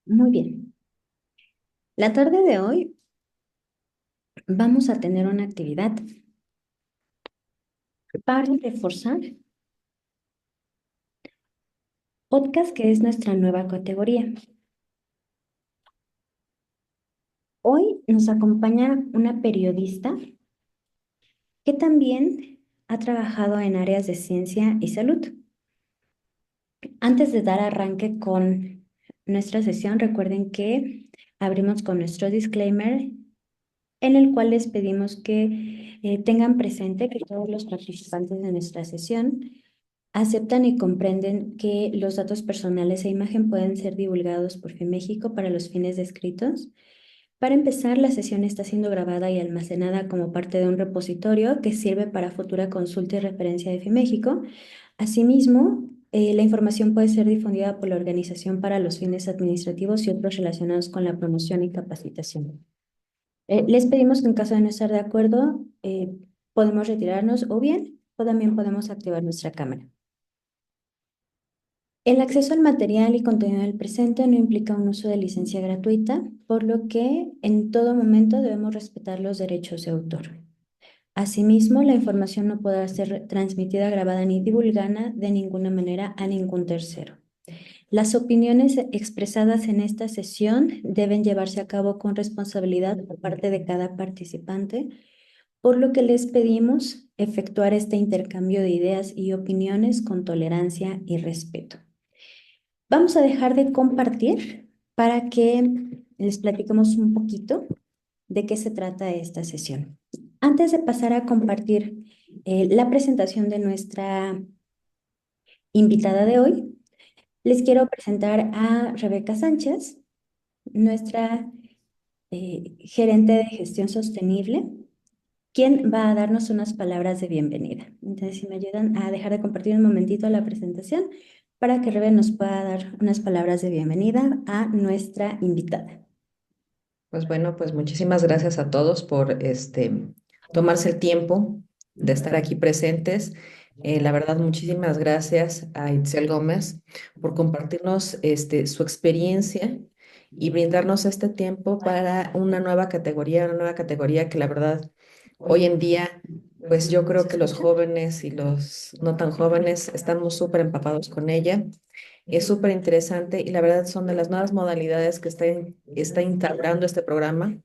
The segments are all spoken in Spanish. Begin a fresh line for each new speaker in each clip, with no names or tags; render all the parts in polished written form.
Muy bien. La tarde de hoy vamos a tener una actividad para reforzar podcast, que es nuestra nueva categoría. Hoy nos acompaña una periodista que también ha trabajado en áreas de ciencia y salud. Antes de dar arranque con nuestra sesión, recuerden que abrimos con nuestro disclaimer en el cual les pedimos que tengan presente que todos los participantes de nuestra sesión aceptan y comprenden que los datos personales e imagen pueden ser divulgados por FEMéxico para los fines descritos. Para empezar, la sesión está siendo grabada y almacenada como parte de un repositorio que sirve para futura consulta y referencia de FEMéxico. Asimismo, la información puede ser difundida por la organización para los fines administrativos y otros relacionados con la promoción y capacitación. Les pedimos que en caso de no estar de acuerdo, podemos retirarnos o también podemos activar nuestra cámara. El acceso al material y contenido del presente no implica un uso de licencia gratuita, por lo que en todo momento debemos respetar los derechos de autor. Asimismo, la información no podrá ser transmitida, grabada ni divulgada de ninguna manera a ningún tercero. Las opiniones expresadas en esta sesión deben llevarse a cabo con responsabilidad por parte de cada participante, por lo que les pedimos efectuar este intercambio de ideas y opiniones con tolerancia y respeto. Vamos a dejar de compartir para que les platiquemos un poquito de qué se trata esta sesión. Antes de pasar a compartir la presentación de nuestra invitada de hoy, les quiero presentar a Rebeca Sánchez, nuestra gerente de gestión sostenible, quien va a darnos unas palabras de bienvenida. Entonces, si me ayudan a dejar de compartir un momentito la presentación para que Rebe nos pueda dar unas palabras de bienvenida a nuestra invitada.
Pues bueno, pues muchísimas gracias a todos por tomarse el tiempo de estar aquí presentes. La verdad, muchísimas gracias a Itzel Gómez por compartirnos su experiencia y brindarnos este tiempo para una nueva categoría que la verdad hoy en día, pues yo creo que los jóvenes y los no tan jóvenes estamos súper empapados con ella. Es súper interesante y la verdad son de las nuevas modalidades que está instaurando este programa,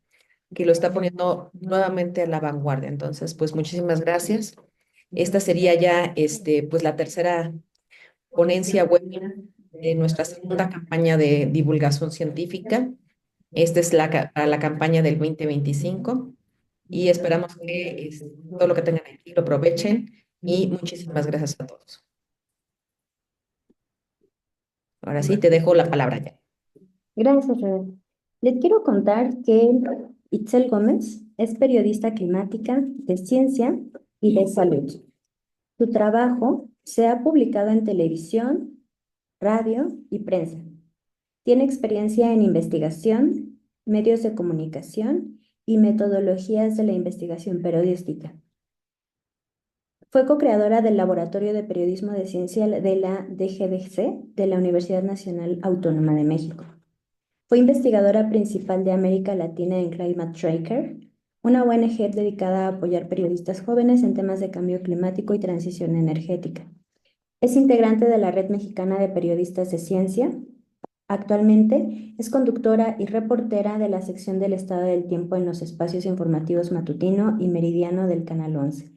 que lo está poniendo nuevamente a la vanguardia. Entonces, pues muchísimas gracias. Esta sería ya pues la tercera ponencia web de nuestra segunda campaña de divulgación científica. Esta es para la campaña del 2025 y esperamos que todo lo que tengan aquí lo aprovechen y muchísimas gracias a todos. Ahora sí, te dejo la palabra ya.
Gracias, Rebe. Les quiero contar que Itzel Gómez es periodista climática de ciencia y de salud. Su trabajo se ha publicado en televisión, radio y prensa. Tiene experiencia en investigación, medios de comunicación y metodologías de la investigación periodística. Fue co-creadora del Laboratorio de Periodismo de Ciencia de la DGDC de la Universidad Nacional Autónoma de México. Fue investigadora principal de América Latina en Climate Tracker, una ONG dedicada a apoyar periodistas jóvenes en temas de cambio climático y transición energética. Es integrante de la Red Mexicana de Periodistas de Ciencia. Actualmente es conductora y reportera de la sección del estado del tiempo en los espacios informativos matutino y meridiano del Canal 11,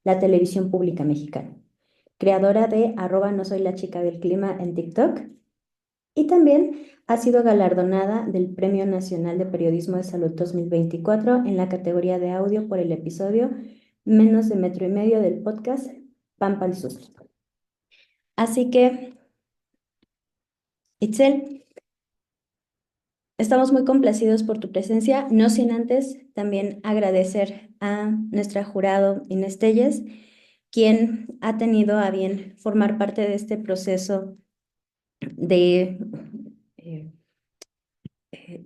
la televisión pública mexicana. Creadora de @no soy la chica del clima en TikTok. Y también ha sido galardonada del Premio Nacional de Periodismo de Salud 2024 en la categoría de audio por el episodio Menos de metro y medio del podcast Pampa al Susto. Así que, Itzel, estamos muy complacidos por tu presencia, no sin antes también agradecer a nuestra jurado Inés Telles, quien ha tenido a bien formar parte de este proceso de eh,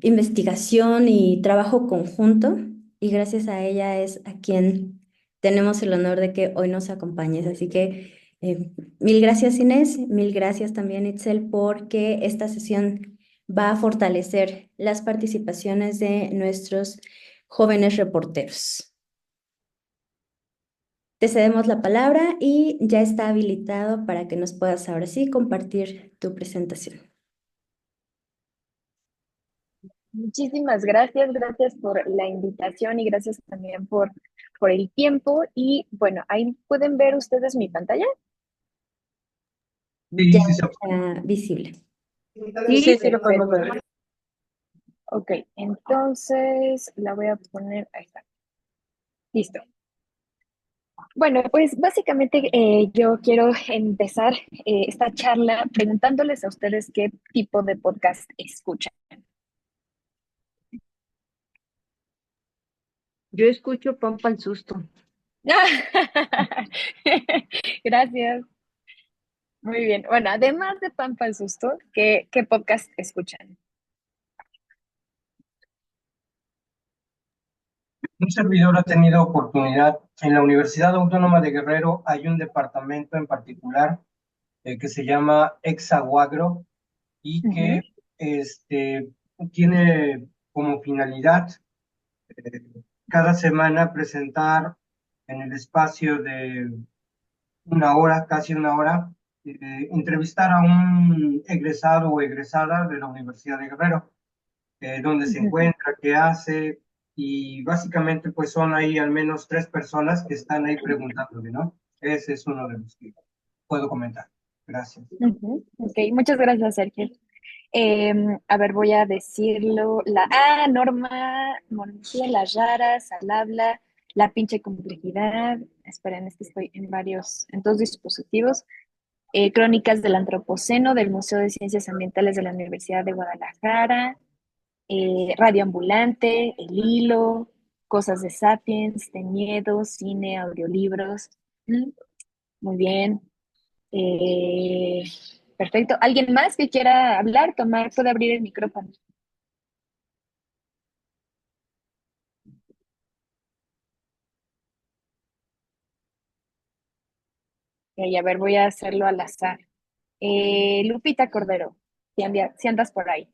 investigación y trabajo conjunto, y gracias a ella es a quien tenemos el honor de que hoy nos acompañes. Así que mil gracias, Inés, mil gracias también, Itzel, porque esta sesión va a fortalecer las participaciones de nuestros jóvenes reporteros. Te cedemos la palabra y ya está habilitado para que nos puedas ahora sí compartir tu presentación.
Muchísimas gracias, gracias por la invitación y gracias también por el tiempo. Y bueno, ahí pueden ver ustedes mi pantalla.
Ya está visible.
Sí, lo podemos ver. Ok, entonces la voy a poner, ahí está. Listo. Bueno, pues básicamente yo quiero empezar esta charla preguntándoles a ustedes qué tipo de podcast escuchan.
Yo escucho Pampa al susto.
Gracias. Muy bien. Bueno, además de Pampa el Susto, ¿qué podcast escuchan?
Un servidor ha tenido oportunidad. En la Universidad Autónoma de Guerrero hay un departamento en particular que se llama Exaguagro y
Ujú,
que este, tiene como finalidad eh, cada semana presentar en el espacio de una hora, casi una hora, entrevistar a un egresado o egresada de la Universidad de Guerrero, dónde se
ujú.
encuentra, qué hace, y básicamente pues son ahí al menos tres personas que están ahí preguntándole, ¿no? Ese es uno de los que puedo comentar. Gracias.
Ujú, ok, muchas gracias, Sergio. A ver, voy a decirlo. Monología, las raras, al habla, la pinche complejidad. Esperen, es que estoy en dos dispositivos. Crónicas del Antropoceno del Museo de Ciencias Ambientales de la Universidad de Guadalajara. Radio Ambulante, El Hilo, Cosas de Sapiens, De Miedo, Cine, audiolibros. Muy bien. Eh, Perfecto. ¿Alguien más que quiera hablar? Puede abrir el micrófono. Ok, a ver, voy a hacerlo al azar. Lupita Cordero, si andas por ahí.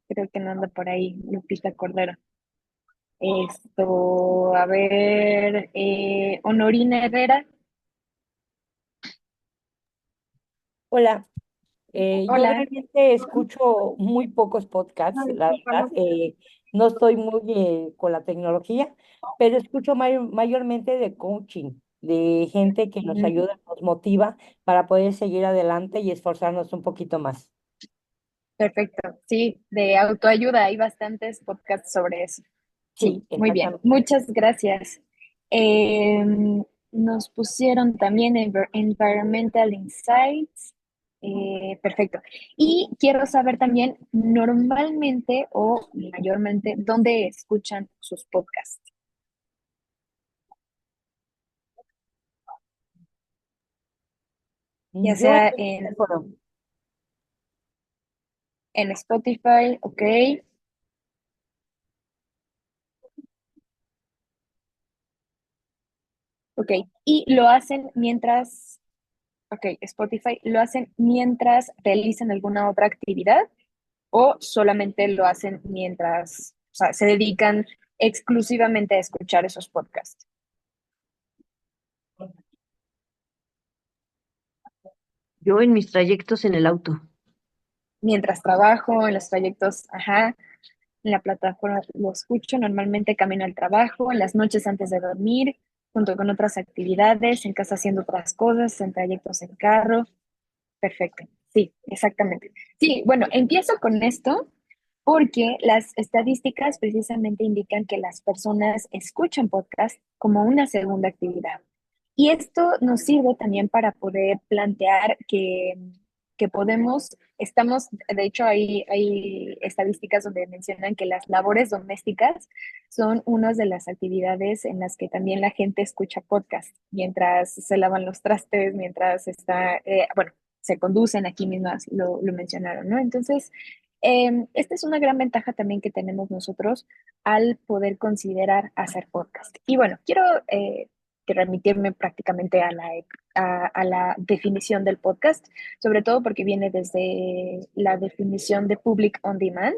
Creo que no anda por ahí, Lupita Cordero. A ver, Honorina Herrera.
Hola, yo
Hola.
realmente escucho muy pocos podcasts, la verdad. No estoy muy con la tecnología, pero escucho mayormente de coaching, de gente que nos
Mm,
ayuda, nos motiva para poder seguir adelante y esforzarnos un poquito más.
perfecto. Sí, de autoayuda. Hay bastantes podcasts sobre eso. Sí,
Sí,
muy bien.
exactamente.
Muchas gracias. Nos pusieron también Environmental Insights. Perfecto. Y quiero saber también, normalmente o mayormente, ¿dónde escuchan sus podcasts? Ya
Yo en
sea
el teléfono.
en Spotify, ok, ok. Y lo hacen mientras, ok, Spotify, ¿lo hacen mientras realizan alguna otra actividad? ¿O solamente lo hacen mientras, o sea, se dedican exclusivamente a escuchar esos podcasts?
Yo en mis trayectos en el auto.
Mientras trabajo, en los trayectos, ajá, en la plataforma lo escucho, normalmente camino al trabajo, en las noches antes de dormir, junto con otras actividades, en casa haciendo otras cosas, en trayectos en carro. Perfecto, sí, exactamente. Sí, bueno, empiezo con esto porque las estadísticas precisamente indican que las personas escuchan podcast como una segunda actividad. Y esto nos sirve también para poder plantear que de hecho hay estadísticas donde mencionan que las labores domésticas son una de las actividades en las que también la gente escucha podcast, mientras se lavan los trastes, mientras bueno, se conducen, aquí mismas lo mencionaron, ¿no? Entonces, esta es una gran ventaja también que tenemos nosotros al poder considerar hacer podcast. Y bueno, quiero que remitirme prácticamente a la definición del podcast, sobre todo porque viene desde la definición de public on demand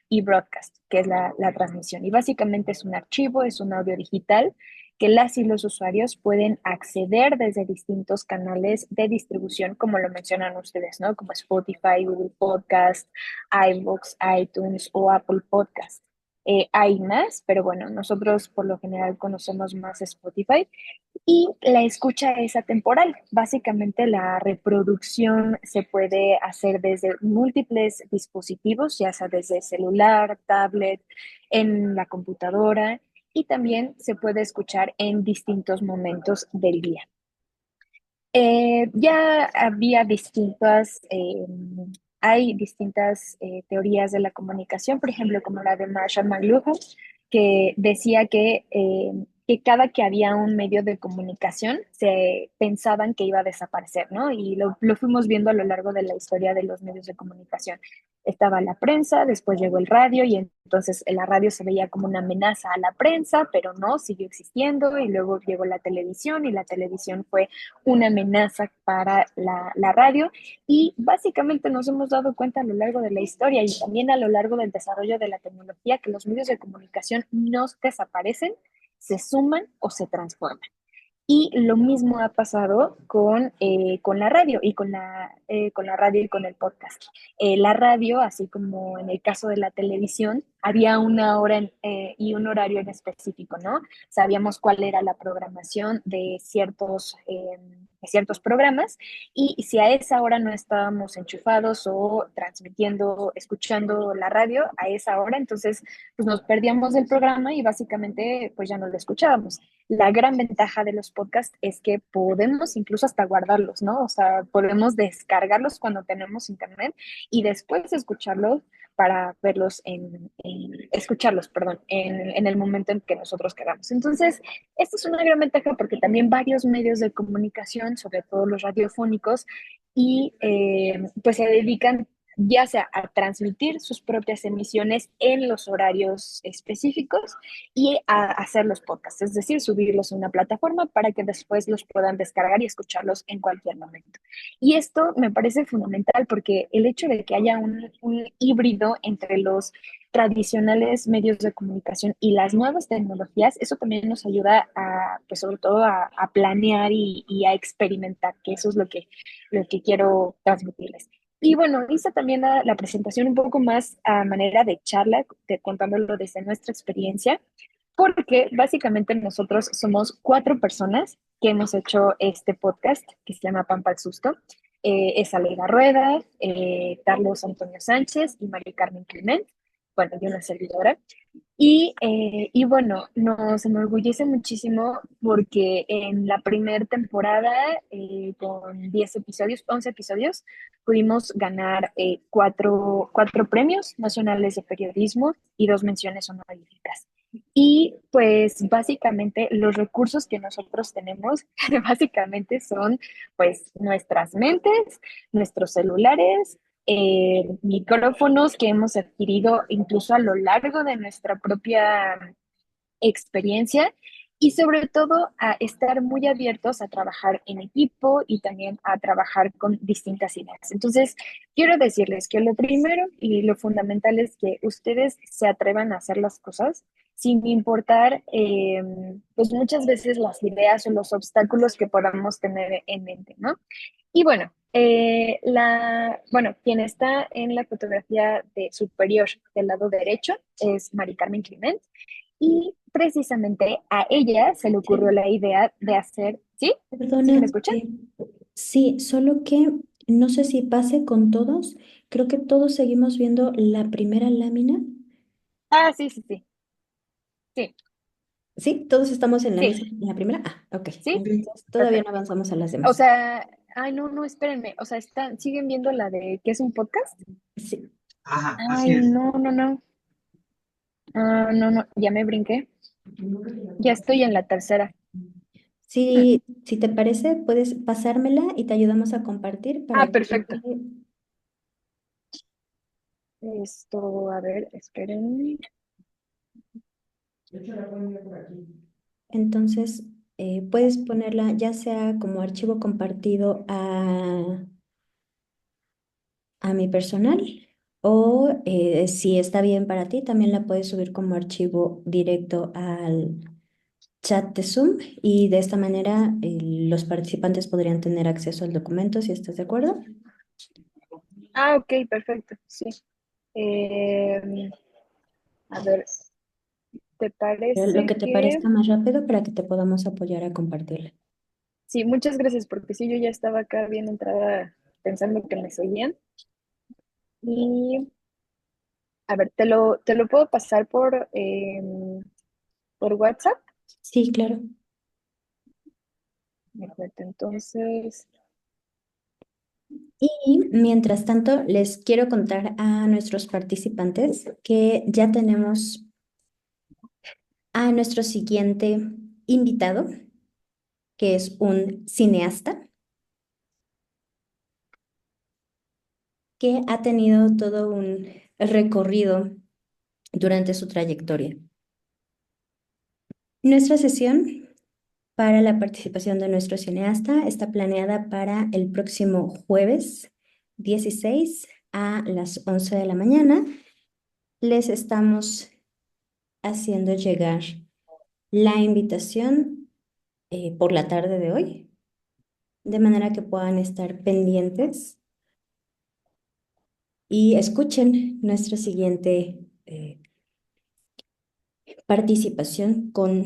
y broadcast, que es la transmisión. Y básicamente es un archivo, es un audio digital que las y los usuarios pueden acceder desde distintos canales de distribución, como lo mencionan ustedes, ¿no? Como Spotify, Google Podcast, iVoox, iTunes o Apple Podcast. Hay más, pero bueno, nosotros por lo general conocemos más Spotify y la escucha es atemporal. Básicamente la reproducción se puede hacer desde múltiples dispositivos, ya sea desde celular, tablet, en la computadora y también se puede escuchar en distintos momentos del día. Ya había hay distintas teorías de la comunicación, por ejemplo, como la de Marshall McLuhan, que decía que cada que había un medio de comunicación se pensaban que iba a desaparecer, ¿no? Y lo fuimos viendo a lo largo de la historia de los medios de comunicación. Estaba la prensa, después llegó el radio y entonces la radio se veía como una amenaza a la prensa, pero no, siguió existiendo y luego llegó la televisión y la televisión fue una amenaza para la radio y básicamente nos hemos dado cuenta a lo largo de la historia y también a lo largo del desarrollo de la tecnología que los medios de comunicación no desaparecen, se suman o se transforman. Y lo mismo ha pasado con la radio y con la radio y con el podcast. La radio, así como en el caso de la televisión, había una hora y un horario en específico, ¿no? Sabíamos cuál era la programación de ciertos programas y si a esa hora no estábamos enchufados o transmitiendo, escuchando la radio a esa hora, entonces pues nos perdíamos del programa y básicamente pues ya no lo escuchábamos. La gran ventaja de los podcasts es que podemos incluso hasta guardarlos, ¿no? O sea, podemos descargarlos cuando tenemos internet y después escucharlos para verlos escucharlos, perdón, en el momento en que nosotros queramos. Entonces, esto es una gran ventaja porque también varios medios de comunicación, sobre todo los radiofónicos, y pues se dedican ya sea a transmitir sus propias emisiones en los horarios específicos y a hacer los podcasts, es decir, subirlos a una plataforma para que después los puedan descargar y escucharlos en cualquier momento. Y esto me parece fundamental porque el hecho de que haya un híbrido entre los tradicionales medios de comunicación y las nuevas tecnologías, eso también nos ayuda a, pues sobre todo a planear y a experimentar, que eso es lo que quiero transmitirles. Y bueno, hice también la presentación un poco más a manera de charla, contándolo desde nuestra experiencia, porque básicamente nosotros somos 4 personas que hemos hecho este podcast que se llama Pampa al Susto. Es Aleida Rueda, Carlos Antonio Sánchez y María Carmen Clement, bueno, y una servidora. Y bueno, nos enorgullece muchísimo porque en la primera temporada, con 10 episodios, 11 episodios, pudimos ganar cuatro premios nacionales de periodismo y 2 menciones honoríficas. Y pues básicamente los recursos que nosotros tenemos básicamente son pues nuestras mentes, nuestros celulares, micrófonos que hemos adquirido incluso a lo largo de nuestra propia experiencia y sobre todo a estar muy abiertos a trabajar en equipo y también a trabajar con distintas ideas. Entonces, quiero decirles que lo primero y lo fundamental es que ustedes se atrevan a hacer las cosas sin importar, pues muchas veces las ideas o los obstáculos que podamos tener en mente, ¿no? Y bueno, bueno, quien está en la fotografía de superior del lado derecho es Mari Carmen Clement y precisamente a ella se le ocurrió la idea de hacer, ¿sí? ¿Sí me
Perdona,
escuchan?
sí, solo que no sé si pase con todos. Creo que todos seguimos viendo la primera lámina.
Ah, sí, sí, sí, sí,
Sí, todos estamos en la
sí,
misma, en la primera. Ah, ok.
sí,
Entonces todavía no
perfecto.
avanzamos a las
O
demás.
sea, ay, no, no, espérenme, o sea, ¿siguen viendo la de qué es un podcast?
Sí.
Ajá,
Ay,
así es.
no, no, no, no, no, ya me brinqué, ya estoy en la tercera. Hmm.
Si te parece, puedes pasármela y te ayudamos a compartir
Ah,
para que
perfecto. Esto, a ver, esperen.
entonces puedes ponerla ya sea como archivo compartido a mi personal o si está bien para ti, también la puedes subir como archivo directo al chat de Zoom y de esta manera los participantes podrían tener acceso al documento si estás de acuerdo.
Ah, ok, perfecto, sí. Em, a ver, ¿te
Lo
parece
que te
que...?
parezca más rápido para que te podamos apoyar a compartirla.
Sí, muchas gracias, porque sí, yo ya estaba acá bien entrada pensando que me seguían. Y, a ver, te lo puedo pasar por WhatsApp.
Sí, claro.
Perfecto, entonces,
Y mientras tanto, les quiero contar a nuestros participantes que ya tenemos a nuestro siguiente invitado, que es un cineasta que ha tenido todo un recorrido durante su trayectoria. Nuestra sesión para la participación de nuestro cineasta está planeada para el próximo jueves 16 a las 11 de la mañana. Les estamos haciendo llegar la invitación por la tarde de hoy, de manera que puedan estar pendientes y escuchen nuestra siguiente participación con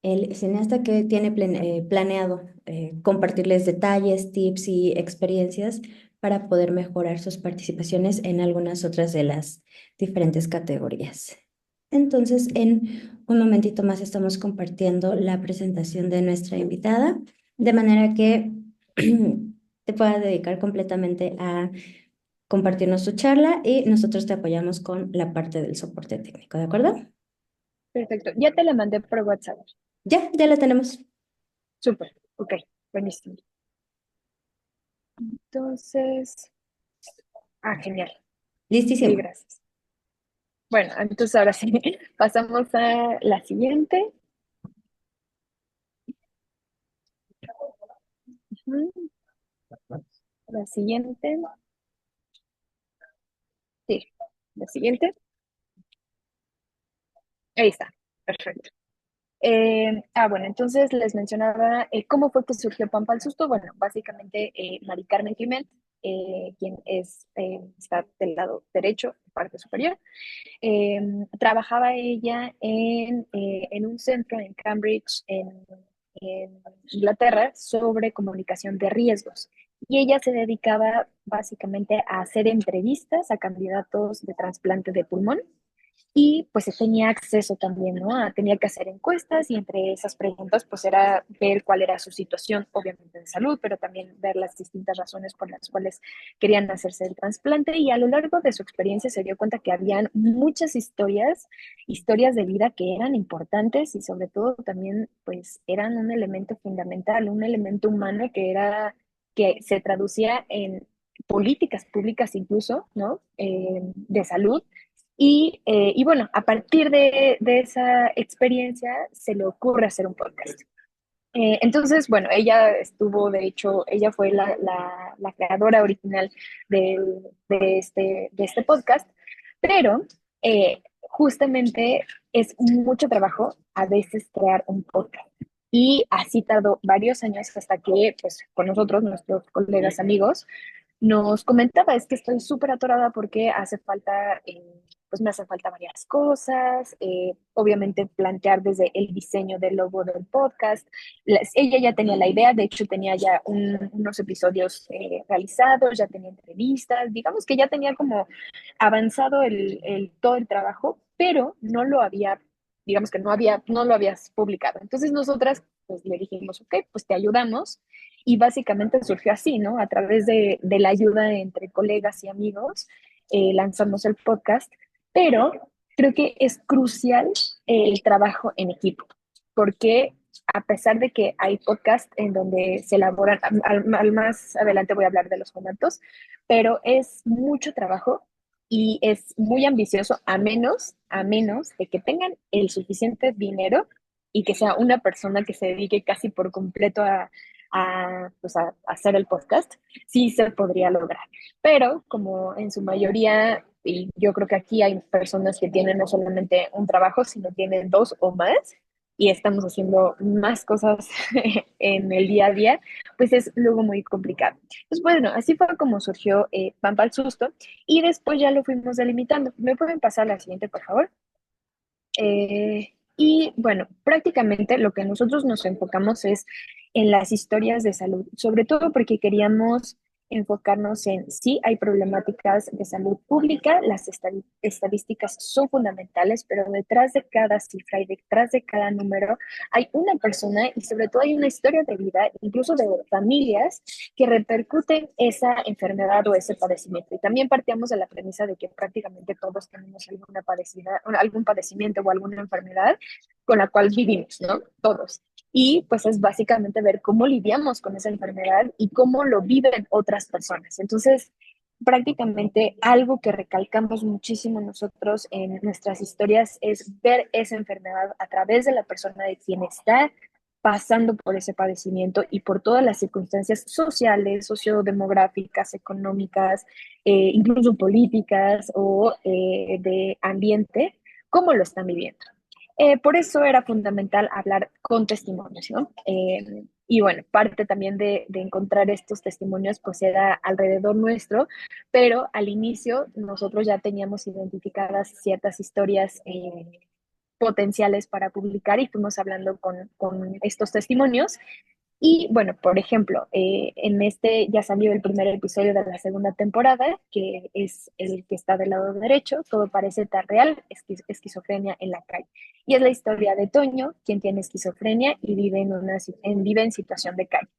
el cineasta que tiene planeado compartirles detalles, tips y experiencias para poder mejorar sus participaciones en algunas otras de las diferentes categorías. Entonces, en un momentito más estamos compartiendo la presentación de nuestra invitada, de manera que te puedas dedicar completamente a compartirnos tu charla y nosotros te apoyamos con la parte del soporte técnico, ¿de acuerdo?
perfecto. Ya te la mandé por WhatsApp.
Ya la tenemos.
Súper, ok, buenísimo. Entonces, genial.
Listísimo.
Mil gracias. Bueno, entonces ahora sí, pasamos a la siguiente. Ujú. La siguiente. Sí, la siguiente. Ahí está, perfecto. Bueno, entonces les mencionaba cómo fue que surgió Pampa al Susto. Bueno, básicamente Mari Carmen Clement, quien está del lado derecho, parte superior, trabajaba ella en un centro en Cambridge, en Inglaterra, sobre comunicación de riesgos. Y ella se dedicaba básicamente a hacer entrevistas a candidatos de trasplante de pulmón y pues se tenía acceso también, ¿no? Tenía que hacer encuestas y entre esas preguntas pues era ver cuál era su situación, obviamente de salud, pero también ver las distintas razones por las cuales querían hacerse el trasplante y a lo largo de su experiencia se dio cuenta que habían muchas historias de vida que eran importantes y sobre todo también pues eran un elemento fundamental, un elemento humano que se traducía en políticas públicas incluso, ¿no? De salud y bueno, a partir de esa experiencia se le ocurre hacer un podcast. Entonces, bueno, ella estuvo, de hecho, ella fue la creadora original de este podcast, pero justamente es mucho trabajo a veces crear un podcast. Y así tardó varios años hasta que, pues, con nosotros, nuestros colegas amigos, nos comentaba, es que estoy súper atorada porque pues me hacen falta varias cosas, obviamente plantear desde el diseño del logo del podcast. Ella ya tenía la idea, de hecho tenía ya unos episodios realizados, ya tenía entrevistas, digamos que ya tenía como avanzado todo el trabajo, pero no lo había, digamos que no lo habías publicado. Entonces nosotras pues le dijimos, ok, pues te ayudamos y básicamente surgió así, ¿no? A través de la ayuda entre colegas y amigos, lanzamos el podcast, pero creo que es crucial el trabajo en equipo, porque a pesar de que hay podcasts en donde se elaboran, al más adelante voy a hablar de los formatos, pero es mucho trabajo y es muy ambicioso a menos de que tengan el suficiente dinero y que sea una persona que se dedique casi por completo pues a hacer el podcast, sí se podría lograr. Pero como en su mayoría, y yo creo que aquí hay personas que tienen no solamente un trabajo, sino tienen dos o más, y estamos haciendo más cosas en el día a día, pues es luego muy complicado. Pues bueno, así fue como surgió Pampa al Susto, y después ya lo fuimos delimitando. ¿Me pueden pasar la siguiente, por favor? Y bueno, prácticamente lo que nosotros nos enfocamos es en las historias de salud, sobre todo porque queríamos enfocarnos en sí hay problemáticas de salud pública, las estadísticas son fundamentales, pero detrás de cada cifra y detrás de cada número hay una persona y sobre todo hay una historia de vida, incluso de familias que repercuten esa enfermedad o ese padecimiento. Y también partíamos de la premisa de que prácticamente todos tenemos algún padecimiento o alguna enfermedad con la cual vivimos, ¿no? Todos. Y pues es básicamente ver cómo lidiamos con esa enfermedad y cómo lo viven otras personas. Entonces, prácticamente algo que recalcamos muchísimo nosotros en nuestras historias es ver esa enfermedad a través de la persona de quien está pasando por ese padecimiento y por todas las circunstancias sociales, sociodemográficas, económicas, incluso políticas o de ambiente, cómo lo están viviendo. Por eso era fundamental hablar con testimonios, ¿no? Y bueno, parte también de encontrar estos testimonios, pues era alrededor nuestro, pero al inicio nosotros ya teníamos identificadas ciertas historias potenciales para publicar y fuimos hablando con estos testimonios. Y bueno, por ejemplo, en este ya salió el primer episodio de la segunda temporada, que es el que está del lado derecho, todo parece tan real, esquizofrenia en la calle. Y es la historia de Toño, quien tiene esquizofrenia y vive en situación de calle.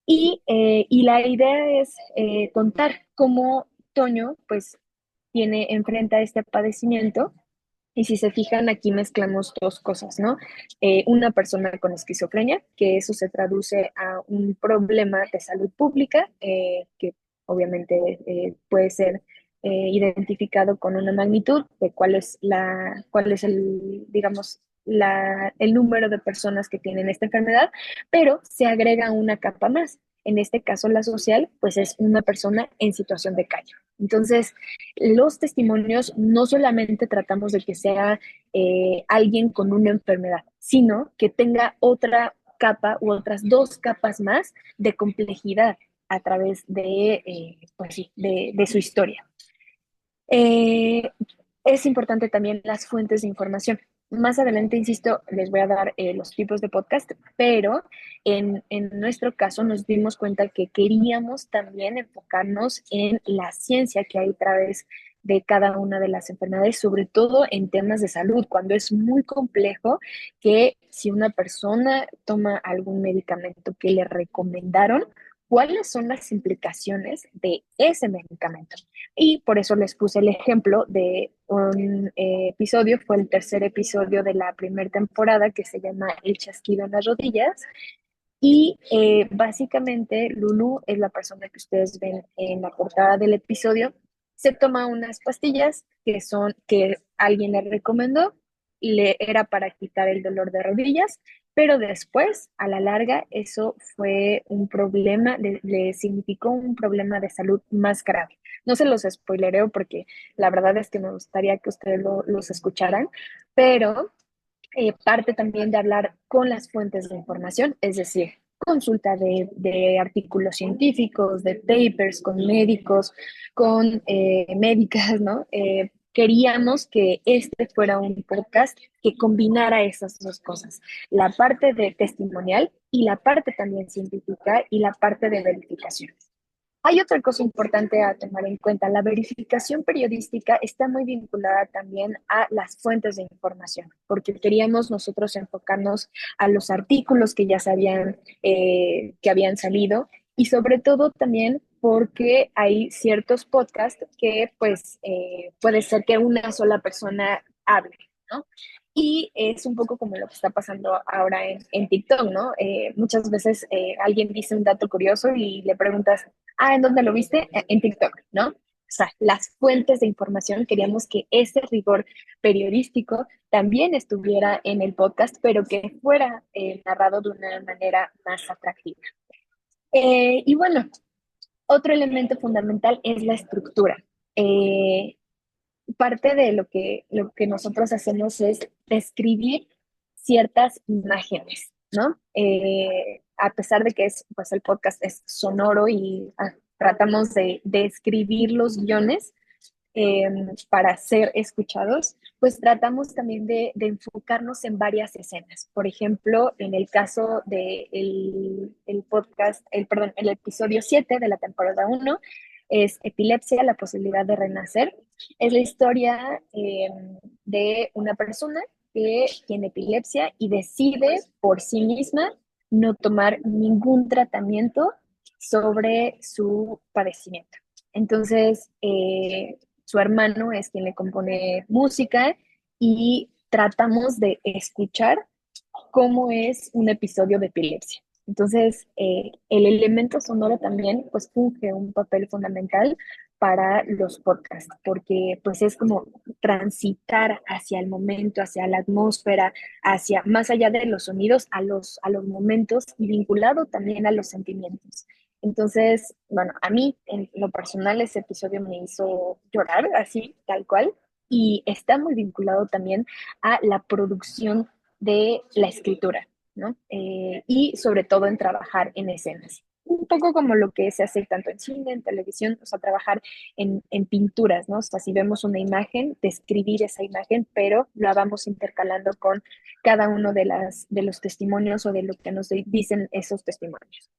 Y la idea es contar cómo Toño, pues, enfrenta este padecimiento y si se fijan, aquí mezclamos dos cosas, ¿no? Una persona con esquizofrenia, que eso se traduce a un problema de salud pública, que obviamente puede ser identificado con una magnitud de cuál es digamos, el número de personas que tienen esta enfermedad, pero se agrega una capa más. En este caso, la social, pues es una persona en situación de calle. Entonces, los testimonios no solamente tratamos de que sea alguien con una enfermedad, sino que tenga otra capa u otras dos capas más de complejidad a través pues sí, de su historia. Eh, es importante también las fuentes de información. Más adelante, insisto, les voy a dar los tipos de podcast, pero en nuestro caso nos dimos cuenta que queríamos también enfocarnos en la ciencia que hay a través de cada una de las enfermedades, sobre todo en temas de salud, cuando es muy complejo que si una persona toma algún medicamento que le recomendaron, cuáles son las implicaciones de ese medicamento. Y por eso les puse el ejemplo de un episodio, fue el tercer episodio de la primera temporada que se llama El chasquido en las rodillas. Y básicamente Lulu es la persona que ustedes ven en la portada del episodio. Se toma unas pastillas que alguien le recomendó, le era para quitar el dolor de rodillas, pero después, a la larga, eso fue un problema, le significó un problema de salud más grave. No se los spoilereo porque la verdad es que me gustaría que ustedes los escucharan, pero parte también de hablar con las fuentes de información, es decir, consulta de artículos científicos, de papers con médicos, con médicas, ¿no? Queríamos que este fuera un podcast que combinara esas dos cosas, la parte de testimonial y la parte también científica y la parte de verificación. Hay otra cosa importante a tomar en cuenta. La verificación periodística está muy vinculada también a las fuentes de información, porque queríamos nosotros enfocarnos a los artículos que ya sabían, que habían salido y sobre todo también porque hay ciertos podcasts que pues puede ser que una sola persona hable, ¿no? Y es un poco como lo que está pasando ahora en TikTok, ¿no? Muchas veces alguien dice un dato curioso y le preguntas, ¿en dónde lo viste? En TikTok, ¿no? sea, las fuentes de información, queríamos que ese rigor periodístico también estuviera en el podcast, pero que fuera narrado de una manera más atractiva. Y bueno, otro elemento fundamental es la estructura. Parte de lo que nosotros hacemos es describir ciertas imágenes, ¿no? A pesar de que es, pues el podcast es sonoro y tratamos de escribir los guiones eh, para ser escuchados, pues tratamos también de enfocarnos en varias escenas. Por ejemplo, en el caso de el podcast, perdón, el episodio 7 de la temporada 1 es Epilepsia, la posibilidad de renacer. Es la historia de una persona que tiene epilepsia y decide por sí misma no tomar ningún tratamiento sobre su padecimiento. Entonces, su hermano es quien le compone música y tratamos de escuchar cómo es un episodio de epilepsia. Entonces, el elemento sonoro también pues funge un papel fundamental para los podcasts, porque pues es como transitar hacia el momento, hacia la atmósfera, hacia más allá de los sonidos, a los momentos y vinculado también a los sentimientos. Entonces, bueno, a mí en lo personal ese episodio me hizo llorar así, tal cual, y está muy vinculado también a la producción de la escritura, ¿no? Y sobre todo en trabajar en escenas. Un poco como lo que se hace tanto en cine, en televisión, o sea, trabajar en pinturas, ¿no? O sea, si vemos una imagen, describir esa imagen, pero la vamos intercalando con cada uno de los testimonios o de lo que nos dicen esos testimonios.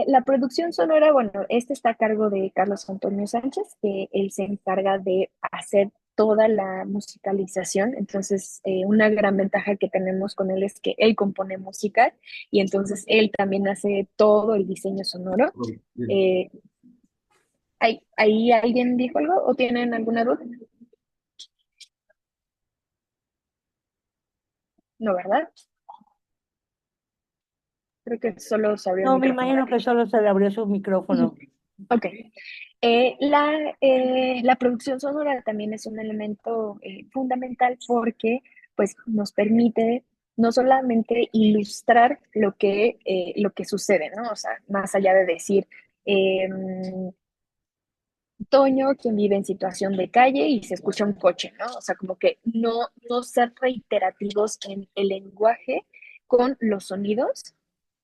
La producción sonora, bueno, este está a cargo de Carlos Antonio Sánchez, que él se encarga de hacer toda la musicalización. Entonces, una gran ventaja que tenemos con él es que él compone música y entonces él también hace todo el diseño sonoro. Eh, ¿ahí alguien dijo algo o tienen alguna duda? No, ¿verdad? Creo que solo se abrió el
No, me
micrófono.
imagino que solo se le abrió su micrófono.
Ok. La producción sonora también es un elemento fundamental porque pues, nos permite no solamente ilustrar lo que sucede, ¿no? O sea, más allá de decir, eh, Toño, quien vive en situación de calle y se escucha un coche, ¿no? O sea, como que no ser reiterativos en el lenguaje con los sonidos.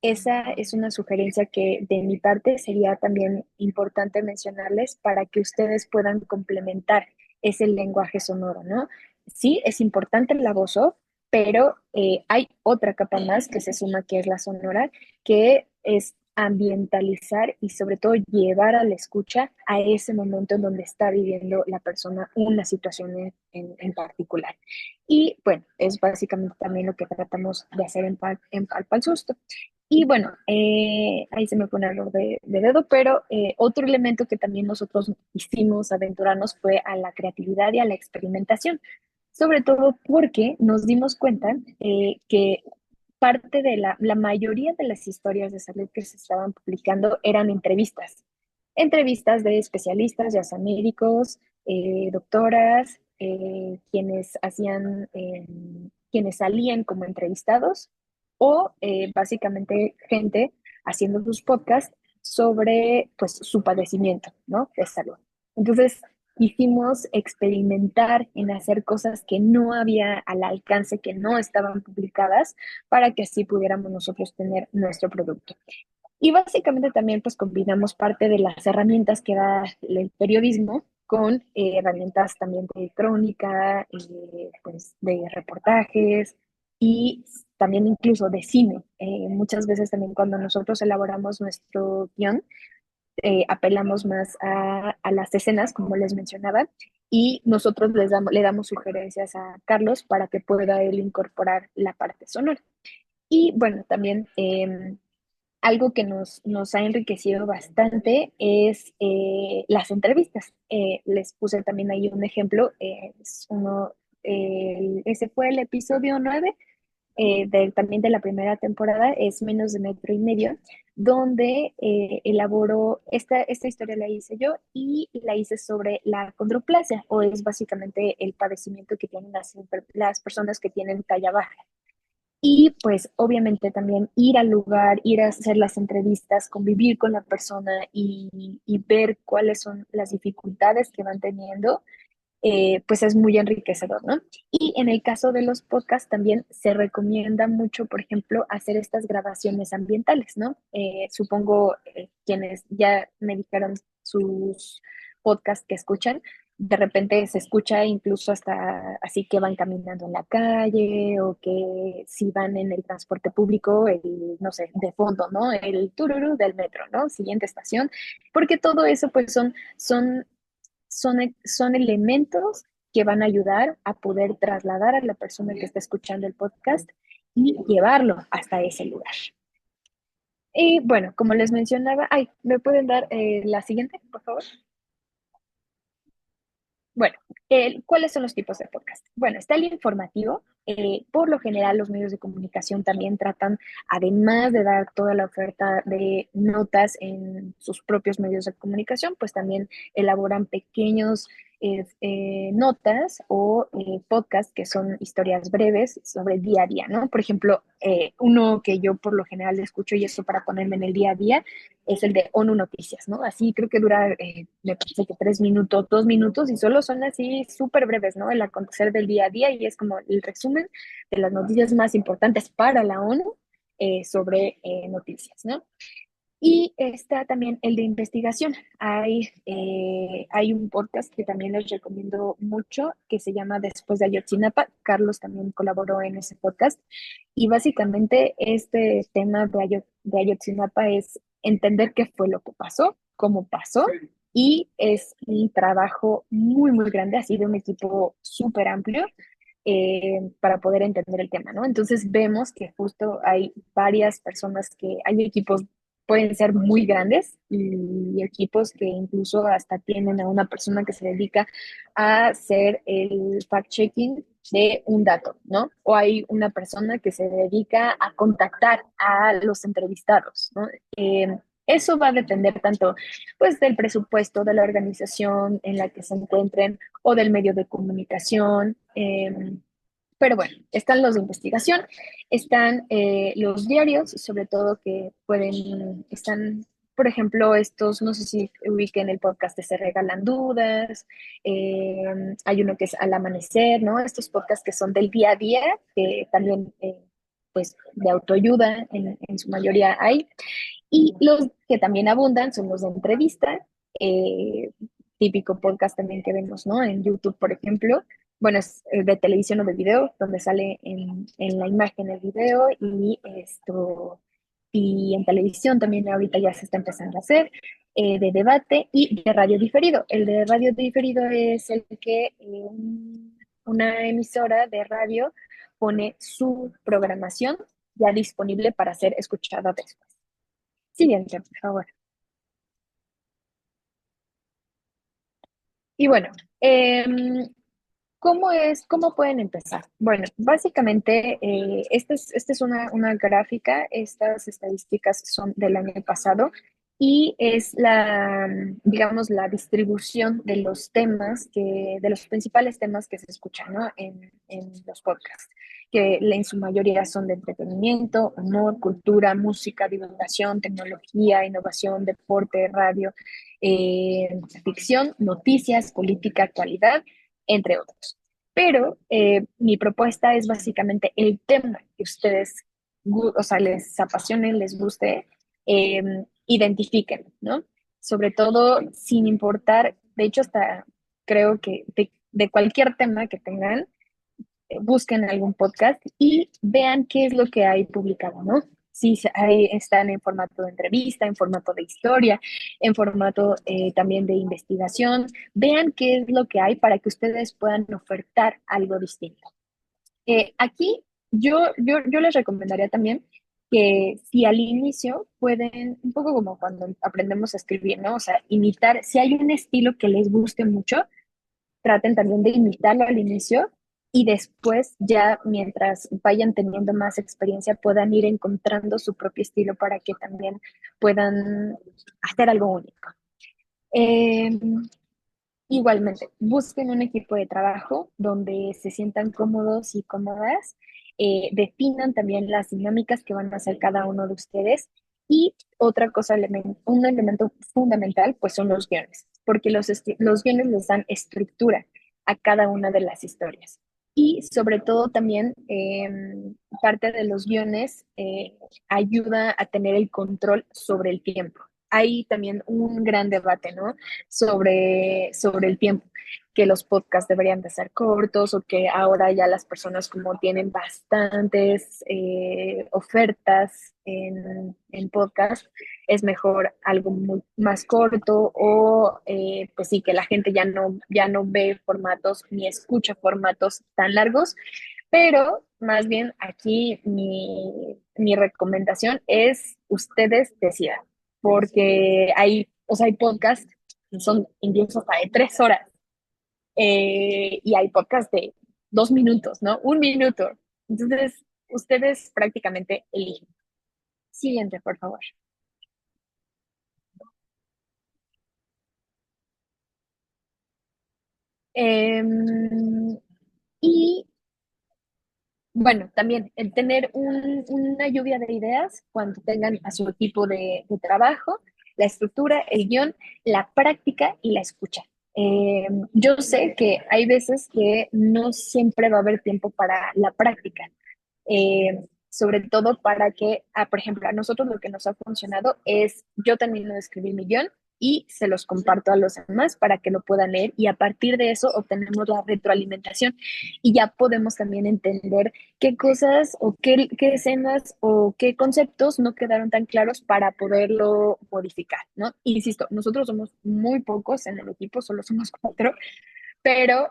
Esa es una sugerencia que de mi parte sería también importante mencionarles para que ustedes puedan complementar ese lenguaje sonoro, ¿no? Sí, es importante la voz off, pero hay otra capa más que se suma, que es la sonora, que es ambientalizar y sobre todo llevar a la escucha a ese momento en donde está viviendo la persona una situación en particular. Y bueno, es básicamente también lo que tratamos de hacer en Palpa al Susto. Y bueno, ahí se me pone el error de dedo, pero otro elemento que también nosotros hicimos aventurarnos fue a la creatividad y a la experimentación, sobre todo porque nos dimos cuenta que parte de la mayoría de las historias de salud que se estaban publicando eran entrevistas. Entrevistas de especialistas, ya sea médicos, doctoras, quienes salían como entrevistados o básicamente gente haciendo sus podcasts sobre pues su padecimiento, ¿no? De salud. Entonces, quisimos experimentar en hacer cosas que no había al alcance, que no estaban publicadas, para que así pudiéramos nosotros tener nuestro producto. Y básicamente también pues combinamos parte de las herramientas que da el periodismo con herramientas también de crónica, pues de reportajes y también incluso de cine. Muchas veces también cuando nosotros elaboramos nuestro guión, apelamos más a las escenas, como les mencionaba, y nosotros le damos sugerencias a Carlos para que pueda él incorporar la parte sonora. Y bueno, también algo que nos ha enriquecido bastante es las entrevistas. Les puse también ahí un ejemplo, ese fue el episodio 9 también de la primera temporada, es Menos de metro y medio, donde elaboro, esta historia la hice yo y la hice sobre la acondroplasia, o es básicamente el padecimiento que tienen las personas que tienen talla baja. Y pues obviamente también ir al lugar, ir a hacer las entrevistas, convivir con la persona y ver cuáles son las dificultades que van teniendo, pues es muy enriquecedor, ¿no? Y en el caso de los podcasts también se recomienda mucho, por ejemplo, hacer estas grabaciones ambientales, ¿no? Supongo quienes ya me dijeron sus podcasts que escuchan, de repente se escucha incluso hasta así que van caminando en la calle o que si van en el transporte público, no sé, de fondo, ¿no? El tururú del metro, ¿no? Siguiente estación, porque todo eso pues son elementos que van a ayudar a poder trasladar a la persona que está escuchando el podcast y llevarlo hasta ese lugar. Y bueno, como les mencionaba, ¿me pueden dar la siguiente, por favor? Bueno, ¿cuáles son los tipos de podcast? Bueno, está el informativo. Por lo general, los medios de comunicación también tratan, además de dar toda la oferta de notas en sus propios medios de comunicación, pues también elaboran pequeños notas o podcasts que son historias breves sobre el día a día, ¿no? Por ejemplo, uno que yo por lo general escucho y eso para ponerme en el día a día es el de ONU Noticias, ¿no? Así creo que dura, me parece que 3 minutos, 2 minutos y solo son así súper breves, ¿no? El acontecer del día a día y es como el resumen de las noticias más importantes para la ONU sobre noticias, ¿no? Y está también el de investigación. Hay un podcast que también les recomiendo mucho que se llama Después de Ayotzinapa. Carlos también colaboró en ese podcast. Y básicamente este tema de Ayotzinapa es entender qué fue lo que pasó, cómo pasó. Y es un trabajo muy, muy grande, ha sido un equipo súper amplio para poder entender el tema, ¿no? Entonces vemos que justo hay varias personas hay equipos pueden ser muy grandes y equipos que incluso hasta tienen a una persona que se dedica a hacer el fact-checking de un dato, ¿no? O hay una persona que se dedica a contactar a los entrevistados, ¿no? Eso va a depender tanto, pues, del presupuesto de la organización en la que se encuentren o del medio de comunicación. Pero bueno, están los de investigación, están los diarios, sobre todo que están, por ejemplo, estos, no sé si ubiquen el podcast de Se Regalan Dudas, eh, hay uno que es Al Amanecer, ¿no? Estos podcasts que son del día a día, que también, pues, de autoayuda en su mayoría hay. Y los que también abundan son los de entrevista, eh, típico podcast también que vemos, ¿no? En YouTube, por ejemplo. Bueno, es de televisión o de video, donde sale en la imagen el video y en televisión también ahorita ya se está empezando a hacer, de debate y de radio diferido. El de radio diferido es el que una emisora de radio pone su programación ya disponible para ser escuchada después. Siguiente, por favor. Y bueno, cómo pueden empezar? Bueno, básicamente, esta es una gráfica, estas estadísticas son del año pasado y es digamos, la distribución de los temas, de los principales temas que se escuchan, ¿no? En los podcasts, que en su mayoría son de entretenimiento, humor, cultura, música, divulgación, tecnología, innovación, deporte, radio, ficción, noticias, política, actualidad, entre otros. Pero mi propuesta es básicamente el tema que ustedes, o sea, les apasione, les guste, eh, identifiquen, ¿no? Sobre todo sin importar, de hecho, hasta creo que de cualquier tema que tengan, busquen algún podcast y vean qué es lo que hay publicado, ¿no? Si están en formato de entrevista, en formato de historia, en formato también de investigación, vean qué es lo que hay para que ustedes puedan ofertar algo distinto. Aquí yo les recomendaría también que si al inicio pueden, un poco como cuando aprendemos a escribir, ¿no? O sea, imitar, si hay un estilo que les guste mucho, traten también de imitarlo al inicio y después ya mientras vayan teniendo más experiencia puedan ir encontrando su propio estilo para que también puedan hacer algo único. Eh, Igualmente, busquen un equipo de trabajo donde se sientan cómodos y cómodas, definan también las dinámicas que van a hacer cada uno de ustedes y otra cosa, un elemento fundamental, pues son los guiones, porque los guiones les dan estructura a cada una de las historias. Y sobre todo también parte de los guiones ayuda a tener el control sobre el tiempo. Hay también un gran debate, ¿no? Sobre el tiempo, que los podcasts deberían de ser cortos o que ahora ya las personas como tienen bastantes ofertas en podcast, es mejor algo más corto o pues sí, que la gente ya no ve formatos ni escucha formatos tan largos, pero más bien aquí mi recomendación es ustedes decidan, porque o sea, hay podcasts que son incluso hasta de 3 horas, y hay podcasts de 2 minutos, ¿no? 1 minuto. Entonces, ustedes prácticamente eligen. Siguiente, por favor. Y bueno, también el tener una lluvia de ideas cuando tengan a su equipo de trabajo, la estructura, el guión, la práctica y la escucha. Yo sé que hay veces que no siempre va a haber tiempo para la práctica, sobre todo para que, por ejemplo, a nosotros lo que nos ha funcionado es yo termino de escribir mi guión y se los comparto a los demás para que lo puedan leer y a partir de eso obtenemos la retroalimentación y ya podemos también entender qué cosas o qué escenas o qué conceptos no quedaron tan claros para poderlo modificar, ¿no? Insisto, nosotros somos muy pocos en el equipo, solo somos 4, pero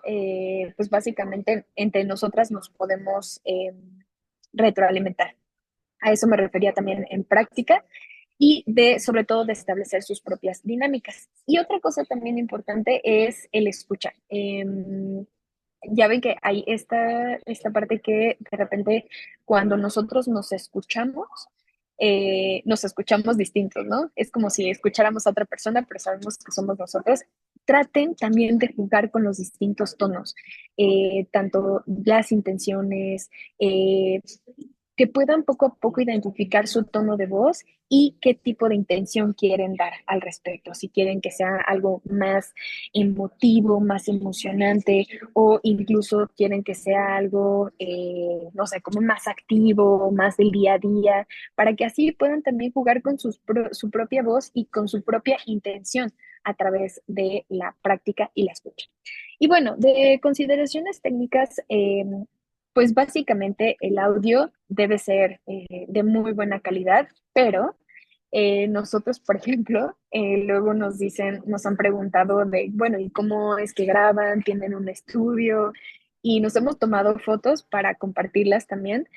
pues básicamente entre nosotras nos podemos retroalimentar. A eso me refería también en práctica y sobre todo de establecer sus propias dinámicas. Y otra cosa también importante es el escuchar. Ya ven que hay esta parte que de repente cuando nosotros nos escuchamos distintos, ¿no? Es como si escucháramos a otra persona, pero sabemos que somos nosotros. Traten también de jugar con los distintos tonos, tanto las intenciones, que puedan poco a poco identificar su tono de voz y qué tipo de intención quieren dar al respecto. Si quieren que sea algo más emotivo, más emocionante, o incluso quieren que sea algo, no sé, como más activo, más del día a día, para que así puedan también jugar con su propia voz y con su propia intención a través de la práctica y la escucha. Y bueno, de consideraciones técnicas, pues básicamente el audio debe ser de muy buena calidad, pero nosotros, por ejemplo, luego nos han preguntado de, bueno, ¿y cómo es que graban? ¿Tienen un estudio? Y nos hemos tomado fotos para compartirlas también.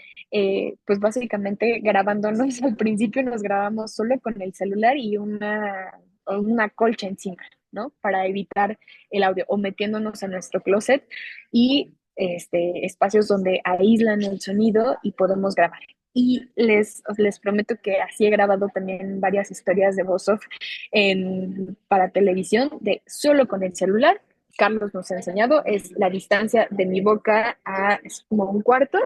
Pues básicamente grabándonos, al principio nos grabamos solo con el celular y una colcha encima, ¿no? Para evitar el audio o metiéndonos en nuestro closet y espacios donde aíslan el sonido y podemos grabar. Y les prometo que así he grabado también varias historias de voz off para televisión, de solo con el celular. Carlos nos ha enseñado, es la distancia de mi boca es como un cuarto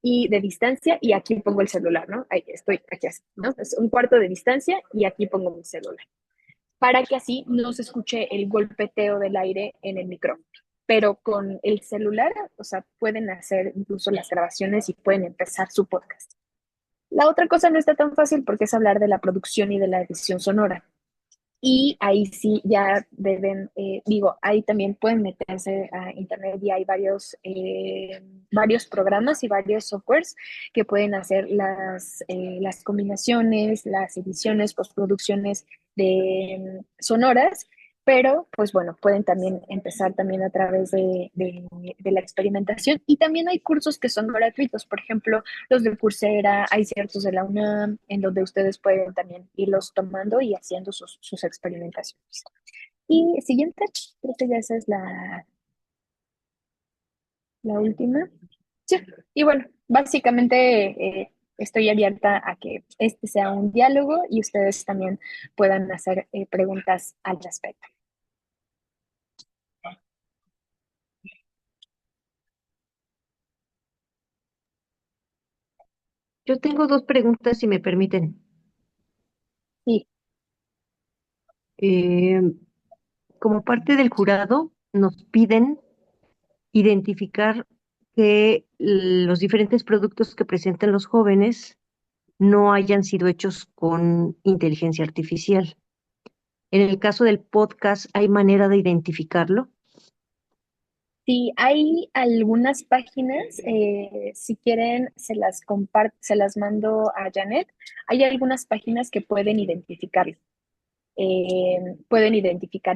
y de distancia y aquí pongo el celular, ¿no? Ahí estoy, aquí así, ¿no? Es un cuarto de distancia y aquí pongo mi celular para que así no se escuche el golpeteo del aire en el micrófono. Pero con el celular, o sea, pueden hacer incluso las grabaciones y pueden empezar su podcast. La otra cosa no está tan fácil porque es hablar de la producción y de la edición sonora. Y ahí sí ya deben, digo, ahí también pueden meterse a internet y hay varios programas y varios softwares que pueden hacer las combinaciones, las ediciones, postproducciones de sonoras, pero pues bueno, pueden también empezar también a través de la experimentación y también hay cursos que son gratuitos, por ejemplo, los de Coursera, hay ciertos de la UNAM, en donde ustedes pueden también irlos tomando y haciendo sus experimentaciones. Y siguiente, creo que ya esa es la última. Sí, y bueno, básicamente estoy abierta a que este sea un diálogo y ustedes también puedan hacer preguntas al respecto.
Yo tengo dos preguntas, si me permiten.
Sí,
Eh, Como parte del jurado, nos piden identificar que los diferentes productos que presentan los jóvenes no hayan sido hechos con inteligencia artificial. En el caso del podcast, ¿hay manera de identificarlo?
sí, hay algunas páginas, si quieren, se las mando a Janet. Hay algunas páginas que pueden identificar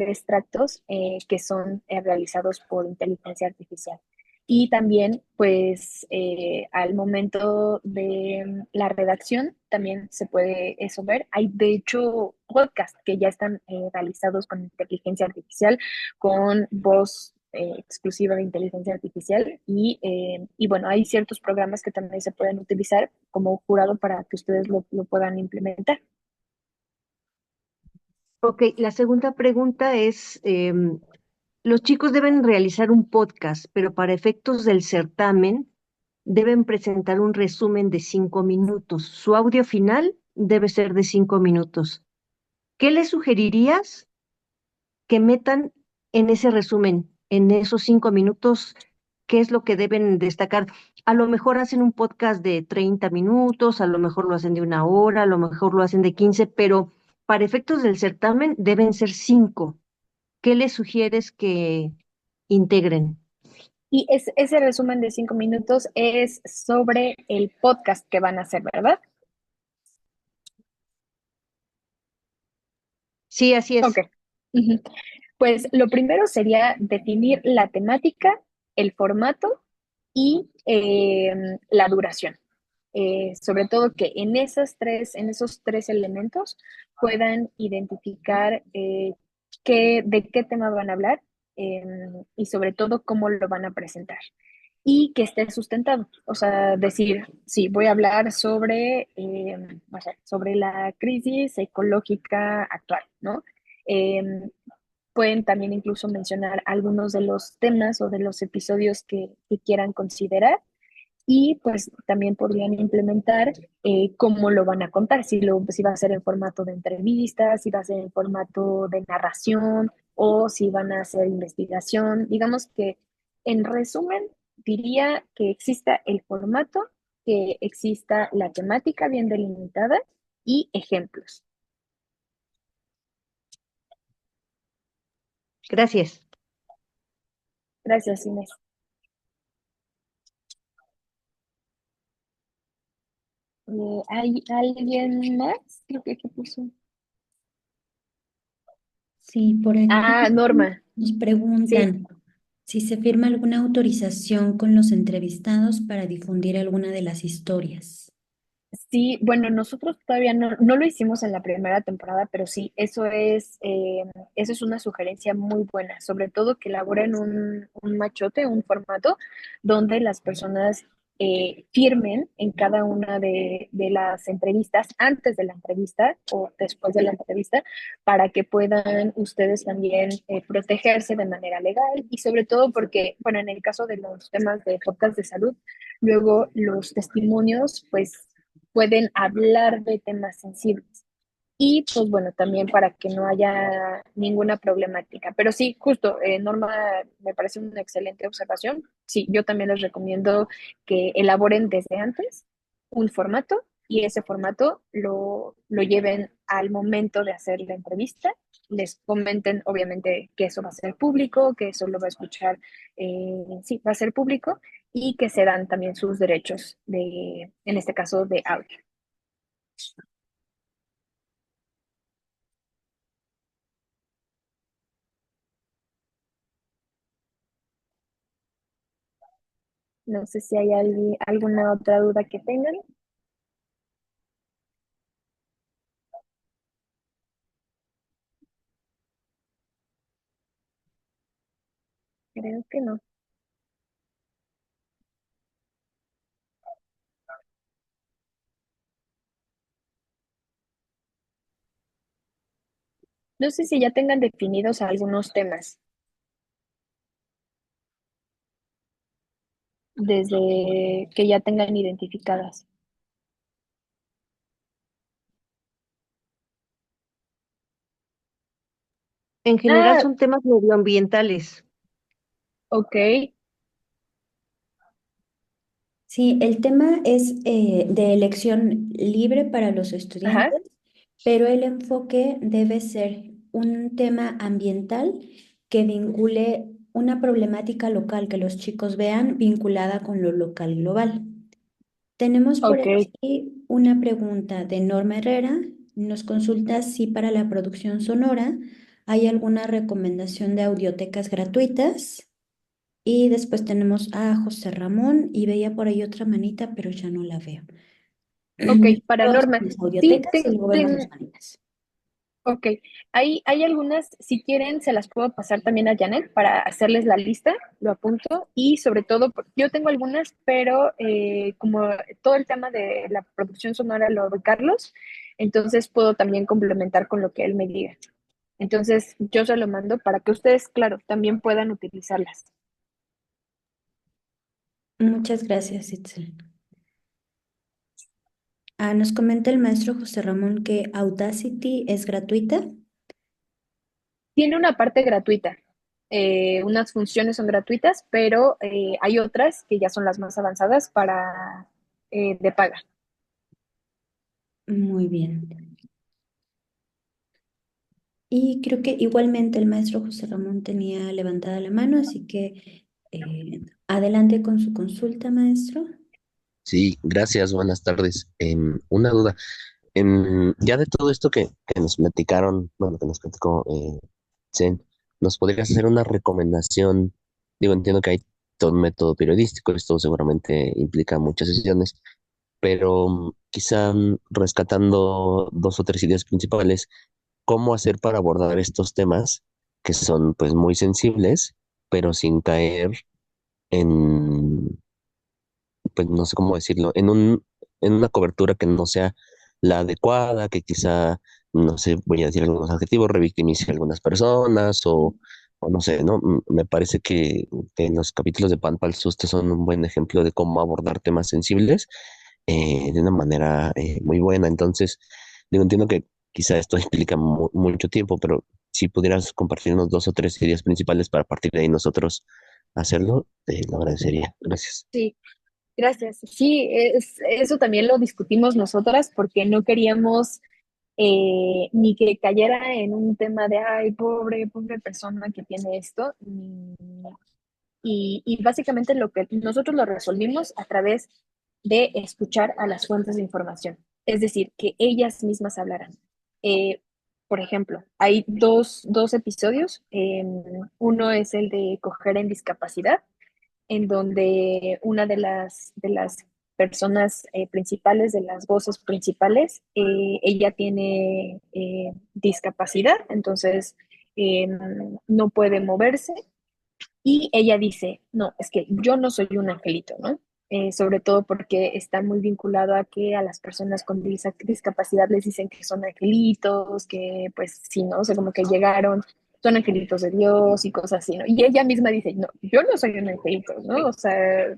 extractos que son realizados por inteligencia artificial. Y también, pues, al momento de la redacción, también se puede eso ver. Hay, de hecho, podcasts que ya están realizados con inteligencia artificial, con voz exclusiva de inteligencia artificial. Y bueno, hay ciertos programas que también se pueden utilizar como jurado para que ustedes lo puedan implementar.
Ok, la segunda pregunta es, los chicos deben realizar un podcast, pero para efectos del certamen deben presentar un resumen de 5 minutos. Su audio final debe ser de 5 minutos. ¿Qué les sugerirías que metan en ese resumen, en esos 5 minutos? ¿Qué es lo que deben destacar? A lo mejor hacen un podcast de 30 minutos, a lo mejor lo hacen de 1 hora, a lo mejor lo hacen de 15, pero para efectos del certamen deben ser 5. ¿Qué les sugieres que integren?
Y ese resumen de 5 minutos es sobre el podcast que van a hacer, ¿verdad?
Sí, así
Ok.
es.
Ujú. Pues lo primero sería definir la temática, el formato y la duración. Sobre todo que en esos tres elementos puedan identificar de qué tema van a hablar y sobre todo cómo lo van a presentar y que esté sustentado. O sea, decir, sí, voy a hablar o sea, sobre la crisis ecológica actual, ¿no? Eh, Pueden también incluso mencionar algunos de los temas o de los episodios que quieran considerar y pues también podrían implementar cómo lo van a contar, si va a ser en formato de entrevista, si va a ser en formato de narración o si van a hacer investigación. Digamos que en resumen diría que exista el formato, que exista la temática bien delimitada y ejemplos.
Gracias.
Gracias, Inés. ¿Hay alguien más? Creo que puso.
Sí, por aquí
Ah, Norma.
nos
Sí,
preguntan si se firma alguna autorización con los entrevistados para difundir alguna de las historias.
sí, bueno, nosotros todavía no lo hicimos en la primera temporada, pero sí, eso es una sugerencia muy buena, sobre todo que elaboren un machote, un formato donde las personas firmen en cada una de las entrevistas, antes de la entrevista o después de la entrevista, para que puedan ustedes también protegerse de manera legal y sobre todo porque, bueno, en el caso de los temas de podcast de salud, luego los testimonios, pues pueden hablar de temas sensibles. Y pues bueno, también para que no haya ninguna problemática. Pero sí, justo, Norma, me parece una excelente observación. Sí, yo también les recomiendo que elaboren desde antes un formato y ese formato lo lleven al momento de hacer la entrevista. Les comenten, obviamente, que eso va a ser público, que eso lo va a escuchar, sí, va a ser público y que se dan también sus derechos en este caso, de audio. No sé si hay alguna otra duda que tengan. Creo que no. No sé si ya tengan definidos algunos temas desde que ya tengan identificadas.
En general
Ah,
son temas medioambientales.
ok,
Sí, el tema es de elección libre para los
ajá,
estudiantes, pero el enfoque debe ser un tema ambiental que vincule una problemática local, que los chicos vean vinculada con lo local global. Tenemos por
ok,
aquí una pregunta de Norma Herrera. Nos consulta si para la producción sonora hay alguna recomendación de audiotecas gratuitas. Y después tenemos a José Ramón y veía por ahí otra manita, pero ya no la veo.
ok, para
Vamos con
Norma.
las
Sí,
audiotecas y luego vemos las manitas.
ok. Hay algunas, si quieren, se las puedo pasar también a Janet para hacerles la lista, lo apunto. Y sobre todo, yo tengo algunas, pero como todo el tema de la producción sonora lo de Carlos, entonces puedo también complementar con lo que él me diga. Entonces, yo se lo mando para que ustedes, claro, también puedan utilizarlas.
Muchas gracias, Itzel. Nos comenta el maestro José Ramón que Audacity es gratuita.
Tiene una parte gratuita. Unas funciones son gratuitas, pero hay otras que ya son las más avanzadas para de paga.
Muy bien. Y creo que igualmente el maestro José Ramón tenía levantada la mano, así que adelante con su consulta, maestro.
Sí, gracias, buenas tardes. Una duda. Ya de todo esto que nos platicaron, bueno, que nos platicó Zen, ¿nos podrías hacer una recomendación? Digo, entiendo que hay todo un método periodístico, esto seguramente implica muchas sesiones, pero quizá rescatando dos o tres ideas principales, ¿cómo hacer para abordar estos temas que son pues muy sensibles, pero sin caer en pues no sé cómo decirlo, en una cobertura que no sea la adecuada, que quizá, no sé, voy a decir algunos adjetivos, revictimice a algunas personas o no sé, ¿no? Me parece que en los capítulos de Pan Pal Susto son un buen ejemplo de cómo abordar temas sensibles de una manera muy buena. Entonces, digo, entiendo que quizá esto implica mucho tiempo, pero si pudieras compartirnos dos o tres ideas principales para partir de ahí nosotros hacerlo, te lo agradecería. Gracias.
Sí, gracias. Sí, eso también lo discutimos nosotras porque no queríamos ni que cayera en un tema de, ay, pobre persona que tiene esto. Y básicamente lo que nosotros lo resolvimos a través de escuchar a las fuentes de información, es decir, que ellas mismas hablaran. Eh, por ejemplo, hay dos episodios. Uno es el de coger en discapacidad, en donde una de las personas principales, de las voces principales, ella tiene discapacidad, entonces eh, no puede moverse y ella dice, no, es que yo no soy un angelito, ¿no? Sobre todo porque está muy vinculado a que a las personas con discapacidad les dicen que son angelitos, que pues sí, ¿no? O sea, como que llegaron, son angelitos de Dios y cosas así, ¿no? Y ella misma dice, no, yo no soy un angelito, ¿no? O sea,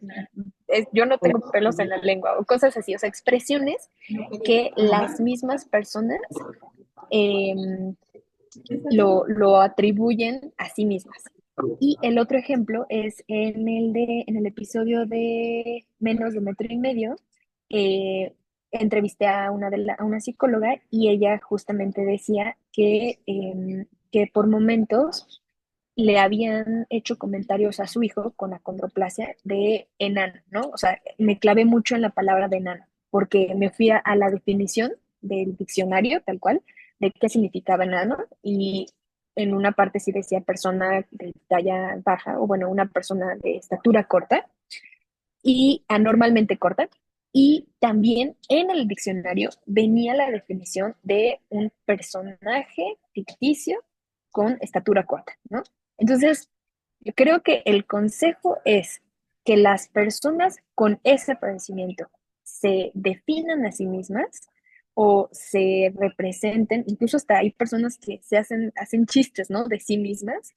yo no tengo pelos en la lengua o cosas así, o sea, expresiones que las mismas personas eh, lo atribuyen a sí mismas. Y el otro ejemplo es en el episodio de Menos de Metro y Medio. Entrevisté a a una psicóloga y ella justamente decía que por momentos le habían hecho comentarios a su hijo con acondroplasia de enano, ¿no? O sea, me clavé mucho en la palabra de enano, porque me fui a la definición del diccionario, tal cual, de qué significaba enano, y en una parte sí decía persona de talla baja, o bueno, una persona de estatura corta y anormalmente corta. Y también en el diccionario venía la definición de un personaje ficticio con estatura corta, ¿no? Entonces, yo creo que el consejo es que las personas con ese padecimiento se definan a sí mismas o se representen, incluso hasta hay personas que hacen chistes, ¿no? De sí mismas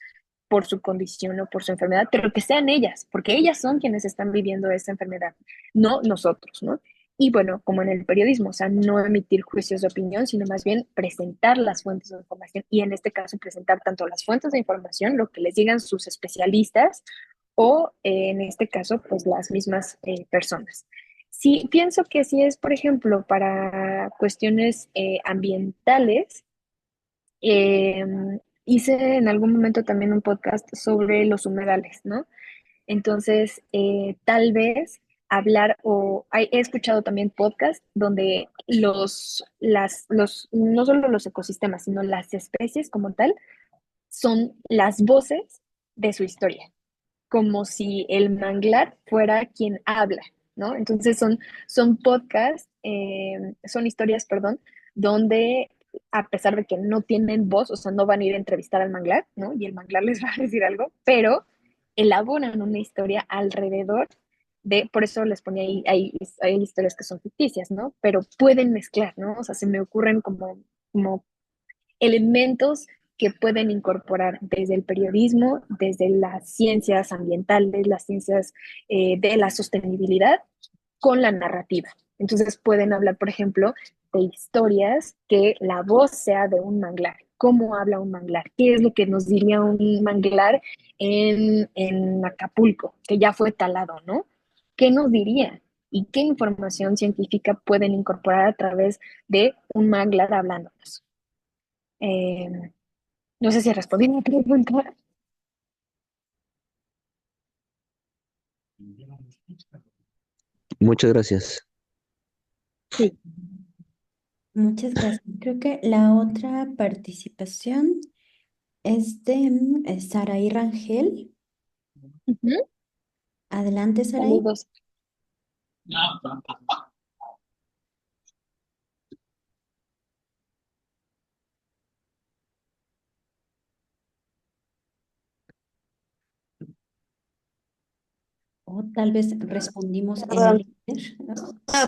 por su condición o por su enfermedad, pero que sean ellas, porque ellas son quienes están viviendo esa enfermedad, no nosotros, ¿no? Y bueno, como en el periodismo, o sea, no emitir juicios de opinión, sino más bien presentar las fuentes de información y en este caso presentar tanto las fuentes de información, lo que les digan sus especialistas, o en este caso, pues las mismas personas. Sí, pienso que si es, por ejemplo, para cuestiones ambientales, eh, hice en algún momento también un podcast sobre los humedales, ¿no? Entonces, tal vez hablar he escuchado también podcast donde no solo los ecosistemas, sino las especies como tal, son las voces de su historia, como si el manglar fuera quien habla, ¿no? Entonces son podcasts, son historias, perdón, donde a pesar de que no tienen voz, o sea, no van a ir a entrevistar al manglar, ¿no? Y el manglar les va a decir algo, pero elaboran una historia alrededor por eso les ponía ahí, hay historias que son ficticias, ¿no? Pero pueden mezclar, ¿no? O sea, se me ocurren como elementos que pueden incorporar desde el periodismo, desde las ciencias ambientales, las ciencias de la sostenibilidad, con la narrativa. Entonces pueden hablar, por ejemplo, de historias que la voz sea de un manglar. ¿Cómo habla un manglar? ¿Qué es lo que nos diría un manglar en Acapulco, que ya fue talado, ¿no? ¿Qué nos diría? ¿Y qué información científica pueden incorporar a través de un manglar hablándonos? Eh, no sé si respondí a la pregunta.
Muchas gracias.
Sí.
Muchas gracias. Creo que la otra participación es de Saraí Rangel.
Ujú.
Adelante, Saraí.
Saludos.
O tal vez respondimos en
Perdón,
el Inter, ¿no?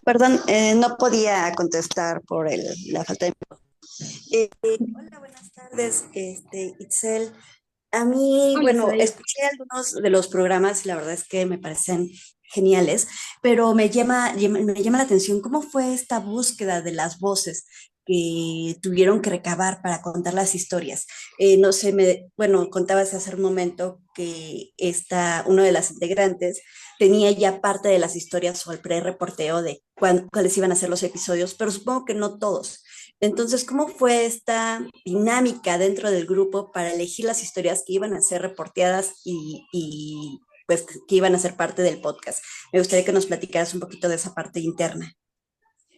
perdón, no podía contestar por la falta de... hola, buenas tardes, Itzel. A mí,
Hola,
bueno,
Saraí.
escuché algunos de los programas y la verdad es que me parecen geniales, pero me llama la atención cómo fue esta búsqueda de las voces que tuvieron que recabar para contar las historias. No sé, bueno, contabas hace un momento que uno de las integrantes tenía ya parte de las historias o el pre-reporteo de cuáles iban a ser los episodios, pero supongo que no todos. Entonces, ¿cómo fue esta dinámica dentro del grupo para elegir las historias que iban a ser reporteadas pues que iban a ser parte del podcast? Me gustaría que nos platicaras un poquito de esa parte interna.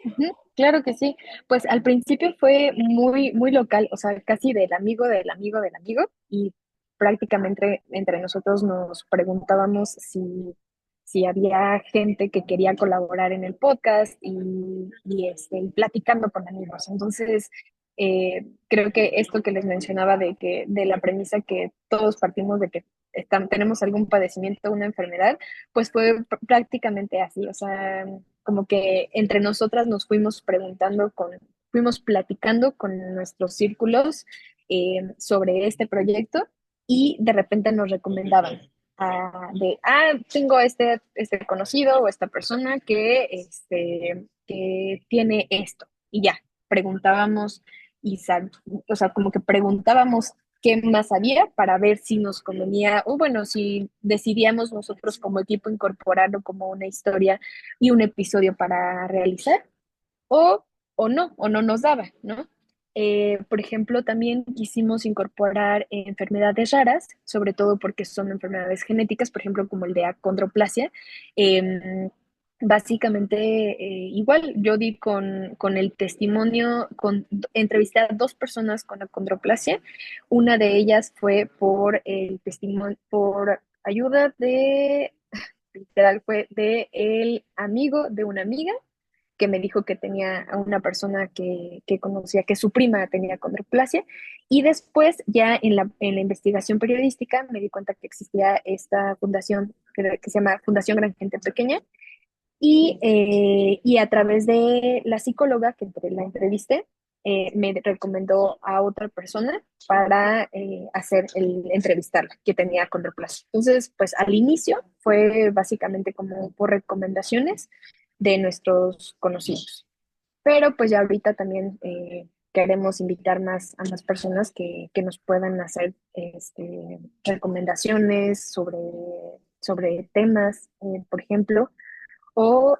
Ujú, claro que sí. Pues al principio fue muy, muy local, o sea, casi del amigo del amigo del amigo, y prácticamente entre nosotros nos preguntábamos si había gente que quería colaborar en el podcast y platicando con amigos. Entonces, creo que esto que les mencionaba de la premisa que todos partimos de que tenemos algún padecimiento, una enfermedad, pues fue prácticamente así, o sea, como que entre nosotras nos fuimos platicando con nuestros círculos sobre este proyecto y de repente nos recomendaban tengo este conocido o esta persona que tiene esto y ya, preguntábamos o sea, como que preguntábamos qué más había para ver si nos convenía, o bueno, si decidíamos nosotros como equipo incorporarlo como una historia y un episodio para realizar, o, o no nos daba, ¿no? Por ejemplo, también quisimos incorporar enfermedades raras, sobre todo porque son enfermedades genéticas, por ejemplo, como el de acondroplasia. Básicamente, igual yo di con el testimonio, entrevisté a dos personas con acondroplasia. Una de ellas fue por el testimonio, por ayuda literal, fue de el amigo de una amiga que me dijo que tenía a una persona que conocía, que su prima tenía condroplasia, y después ya en la investigación periodística me di cuenta que existía esta fundación que se llama Fundación Gran Gente Pequeña, Y a través de la psicóloga que la entrevisté, me recomendó a otra persona para hacer entrevistarla, que tenía contraplazo. Entonces, pues al inicio fue básicamente como por recomendaciones de nuestros conocidos. Pero pues ya ahorita también queremos invitar a más personas que nos puedan hacer recomendaciones sobre temas, por ejemplo, o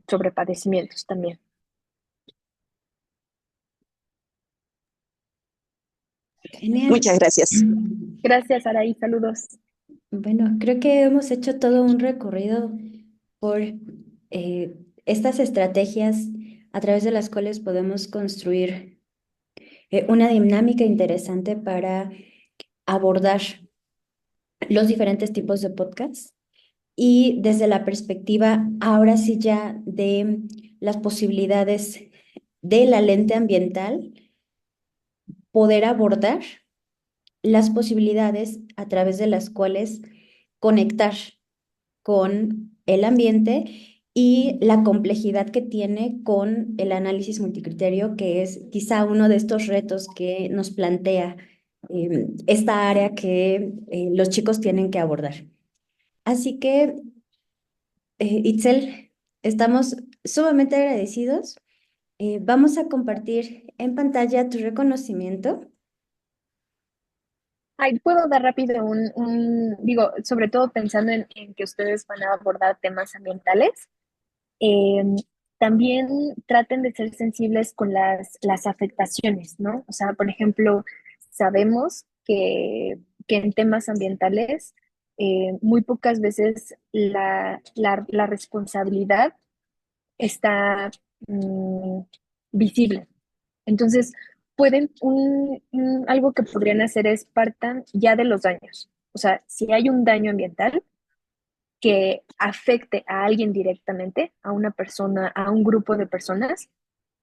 sobre padecimientos también.
Genial.
Muchas gracias.
Gracias, Araí, saludos.
Bueno, creo que hemos hecho todo un recorrido por estas estrategias a través de las cuales podemos construir una dinámica interesante para abordar los diferentes tipos de podcasts y desde la perspectiva ahora sí ya de las posibilidades de la lente ambiental, poder abordar las posibilidades a través de las cuales conectar con el ambiente y la complejidad que tiene con el análisis multicriterio, que es quizá uno de estos retos que nos plantea esta área que los chicos tienen que abordar. Así que, Itzel, estamos sumamente agradecidos. Vamos a compartir en pantalla tu reconocimiento.
Ay, puedo dar rápido digo, sobre todo pensando en que ustedes van a abordar temas ambientales. eh, También traten de ser sensibles con las afectaciones, ¿no? O sea, por ejemplo, sabemos que en temas ambientales muy pocas veces la responsabilidad está mm, visible. Entonces, algo que podrían hacer es partan ya de los daños. O sea, si hay un daño ambiental, que afecte a alguien directamente, a una persona, a un grupo de personas,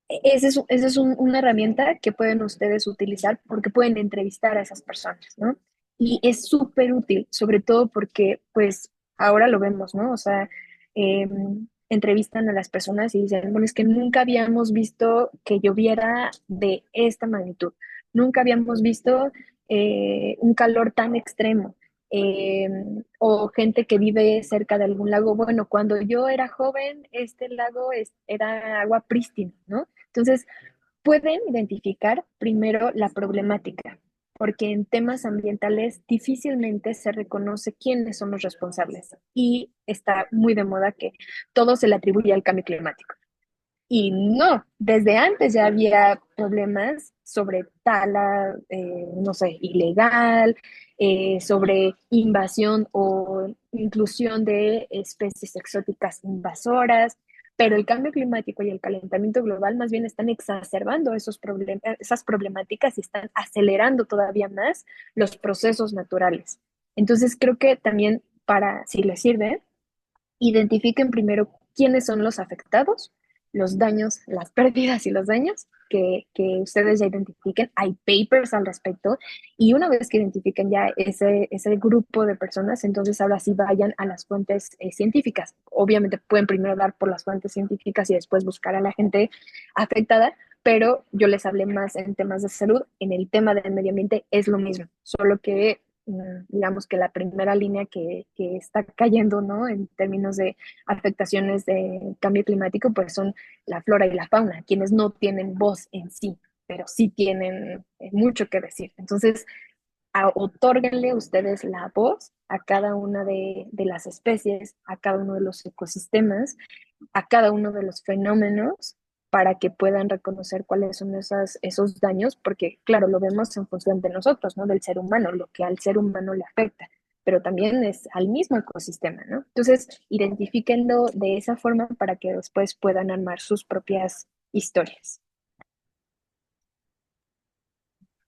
esa es una herramienta que pueden ustedes utilizar porque pueden entrevistar a esas personas, ¿no? Y es súper útil, sobre todo porque, pues, ahora lo vemos, ¿no? O sea, eh, entrevistan a las personas y dicen, bueno, es que nunca habíamos visto que lloviera de esta magnitud, nunca habíamos visto un calor tan extremo. eh, o gente que vive cerca de algún lago. Bueno, cuando yo era joven, este lago era agua prístina, ¿no? Entonces, pueden identificar primero la problemática, porque en temas ambientales difícilmente se reconoce quiénes son los responsables y está muy de moda que todo se le atribuye al cambio climático. Y no, desde antes ya había problemas sobre tala, no sé, ilegal, sobre invasión o inclusión de especies exóticas invasoras, pero el cambio climático y el calentamiento global más bien están exacerbando esas problemáticas y están acelerando todavía más los procesos naturales. Entonces creo que también para, si les sirve, identifiquen primero quiénes son los afectados, los daños, las pérdidas y los daños que ustedes ya identifiquen. Hay papers al respecto y una vez que identifiquen ya ese grupo de personas, entonces ahora sí vayan a las fuentes científicas. Obviamente pueden primero dar por las fuentes científicas y después buscar a la gente afectada, pero yo les hablé más en temas de salud. En el tema del medio ambiente es lo mismo, solo que digamos que la primera línea que está cayendo, ¿no? En términos de afectaciones de cambio climático, pues son la flora y la fauna, quienes no tienen voz en sí, pero sí tienen mucho que decir. Entonces, otórguenle ustedes la voz a cada una de las especies, a cada uno de los ecosistemas, a cada uno de los fenómenos para que puedan reconocer cuáles son esos daños, porque claro, lo vemos en función de nosotros, ¿no? Del ser humano, lo que al ser humano le afecta, pero también es al mismo ecosistema, ¿no? Entonces, identifíquenlo de esa forma para que después puedan armar sus propias historias.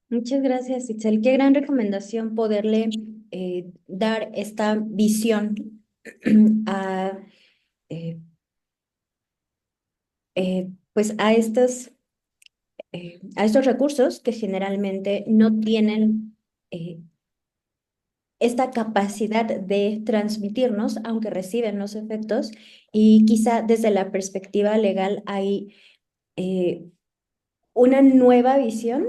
Muchas gracias, Itzel. Qué gran recomendación poderle dar esta visión a, eh, pues a estos recursos que generalmente no tienen esta capacidad de transmitirnos, aunque reciben los efectos, y quizá desde la perspectiva legal hay una nueva visión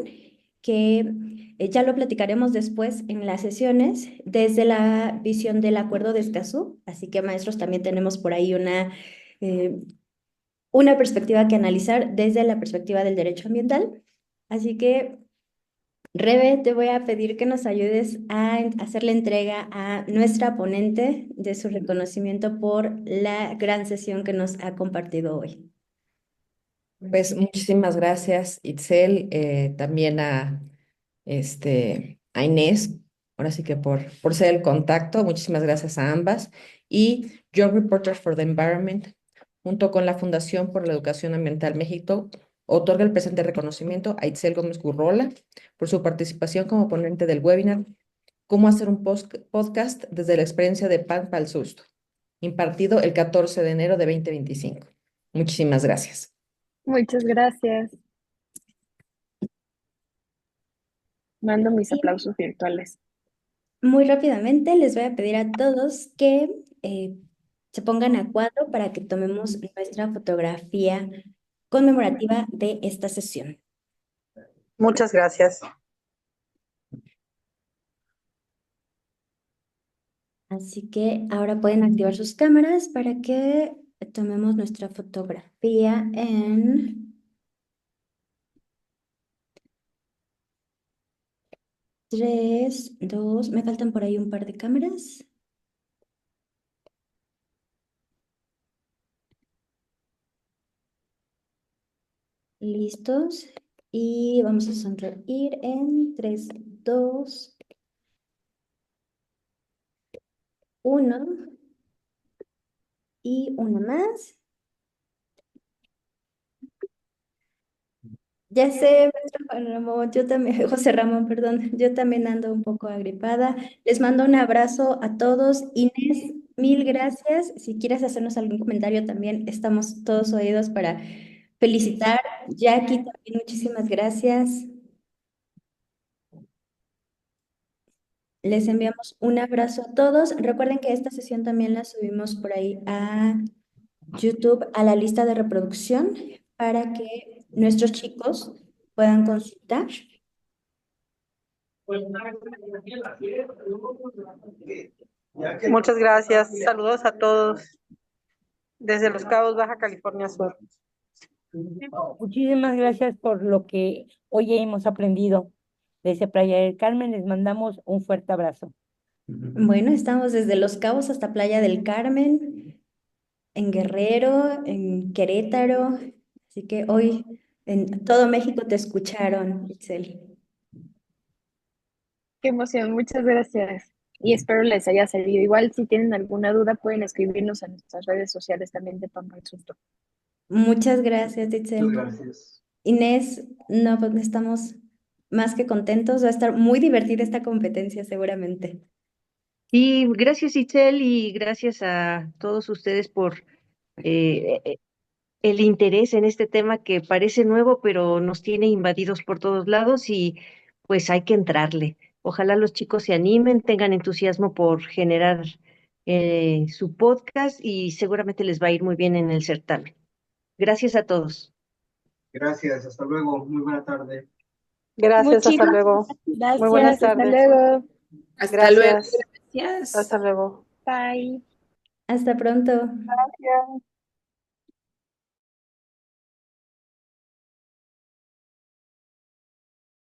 que ya lo platicaremos después en las sesiones, desde la visión del Acuerdo de Escazú, así que maestros también tenemos por ahí una perspectiva que analizar desde la perspectiva del derecho ambiental. Así que, Rebe, te voy a pedir que nos ayudes a hacer la entrega a nuestra ponente de su reconocimiento por la gran sesión que nos ha compartido hoy.
Pues muchísimas gracias, Itzel, también a Inés, ahora sí que por ser el contacto, muchísimas gracias a ambas. Y Young Reporters for the Environment, junto con la Fundación por la Educación Ambiental México, otorga el presente reconocimiento a Itzel Gómez Gurrola por su participación como ponente del webinar Cómo hacer un podcast desde la experiencia de Pan para el Susto, impartido el 14 de enero de 2025. Muchísimas gracias.
Muchas gracias. Mando mis aplausos virtuales.
Muy rápidamente les voy a pedir a todos que se pongan a cuadro para que tomemos nuestra fotografía conmemorativa de esta sesión.
Muchas gracias.
Así que ahora pueden activar sus cámaras para que tomemos nuestra fotografía en 3, 2, me faltan por ahí un par de cámaras. ¿Listos? Y vamos a sonreír en 3, 2, 1 y una más. Ya sé, maestro Juan Ramón, yo también, José Ramón, perdón, yo también ando un poco agripada. Les mando un abrazo a todos. Inés, mil gracias. Si quieres hacernos algún comentario también, estamos todos oídos para felicitar. Jackie, también muchísimas gracias. Les enviamos un abrazo a todos. Recuerden que esta sesión también la subimos por ahí a YouTube, a la lista de reproducción, para que nuestros chicos puedan consultar.
Muchas gracias. Saludos a todos desde Los Cabos, Baja California Sur.
Muchísimas gracias por lo que hoy hemos aprendido. Desde Playa del Carmen les mandamos un fuerte abrazo.
Bueno, estamos desde Los Cabos hasta Playa del Carmen, en Guerrero, en Querétaro. Así que hoy en todo México te escucharon, Itzel.
Qué emoción, muchas gracias. Y espero les haya servido. Igual si tienen alguna duda pueden escribirnos a nuestras redes sociales también de Pan para el Susto.
Muchas gracias, Itzel.
Muchas gracias.
Inés, no, pues estamos más que contentos. Va a estar muy divertida esta competencia seguramente.
Y gracias, Itzel, y gracias a todos ustedes por el interés en este tema que parece nuevo, pero nos tiene invadidos por todos lados y pues hay que entrarle. Ojalá los chicos se animen, tengan entusiasmo por generar su podcast y seguramente les va a ir muy bien en el certamen. Gracias a todos.
Gracias, hasta luego. Muy buena tarde.
Gracias, hasta
Muchísimas
luego.
gracias.
Muy buenas
Hasta
tardes.
luego.
Hasta luego.
Gracias.
Gracias.
Hasta luego.
Bye.
Hasta pronto.
Gracias.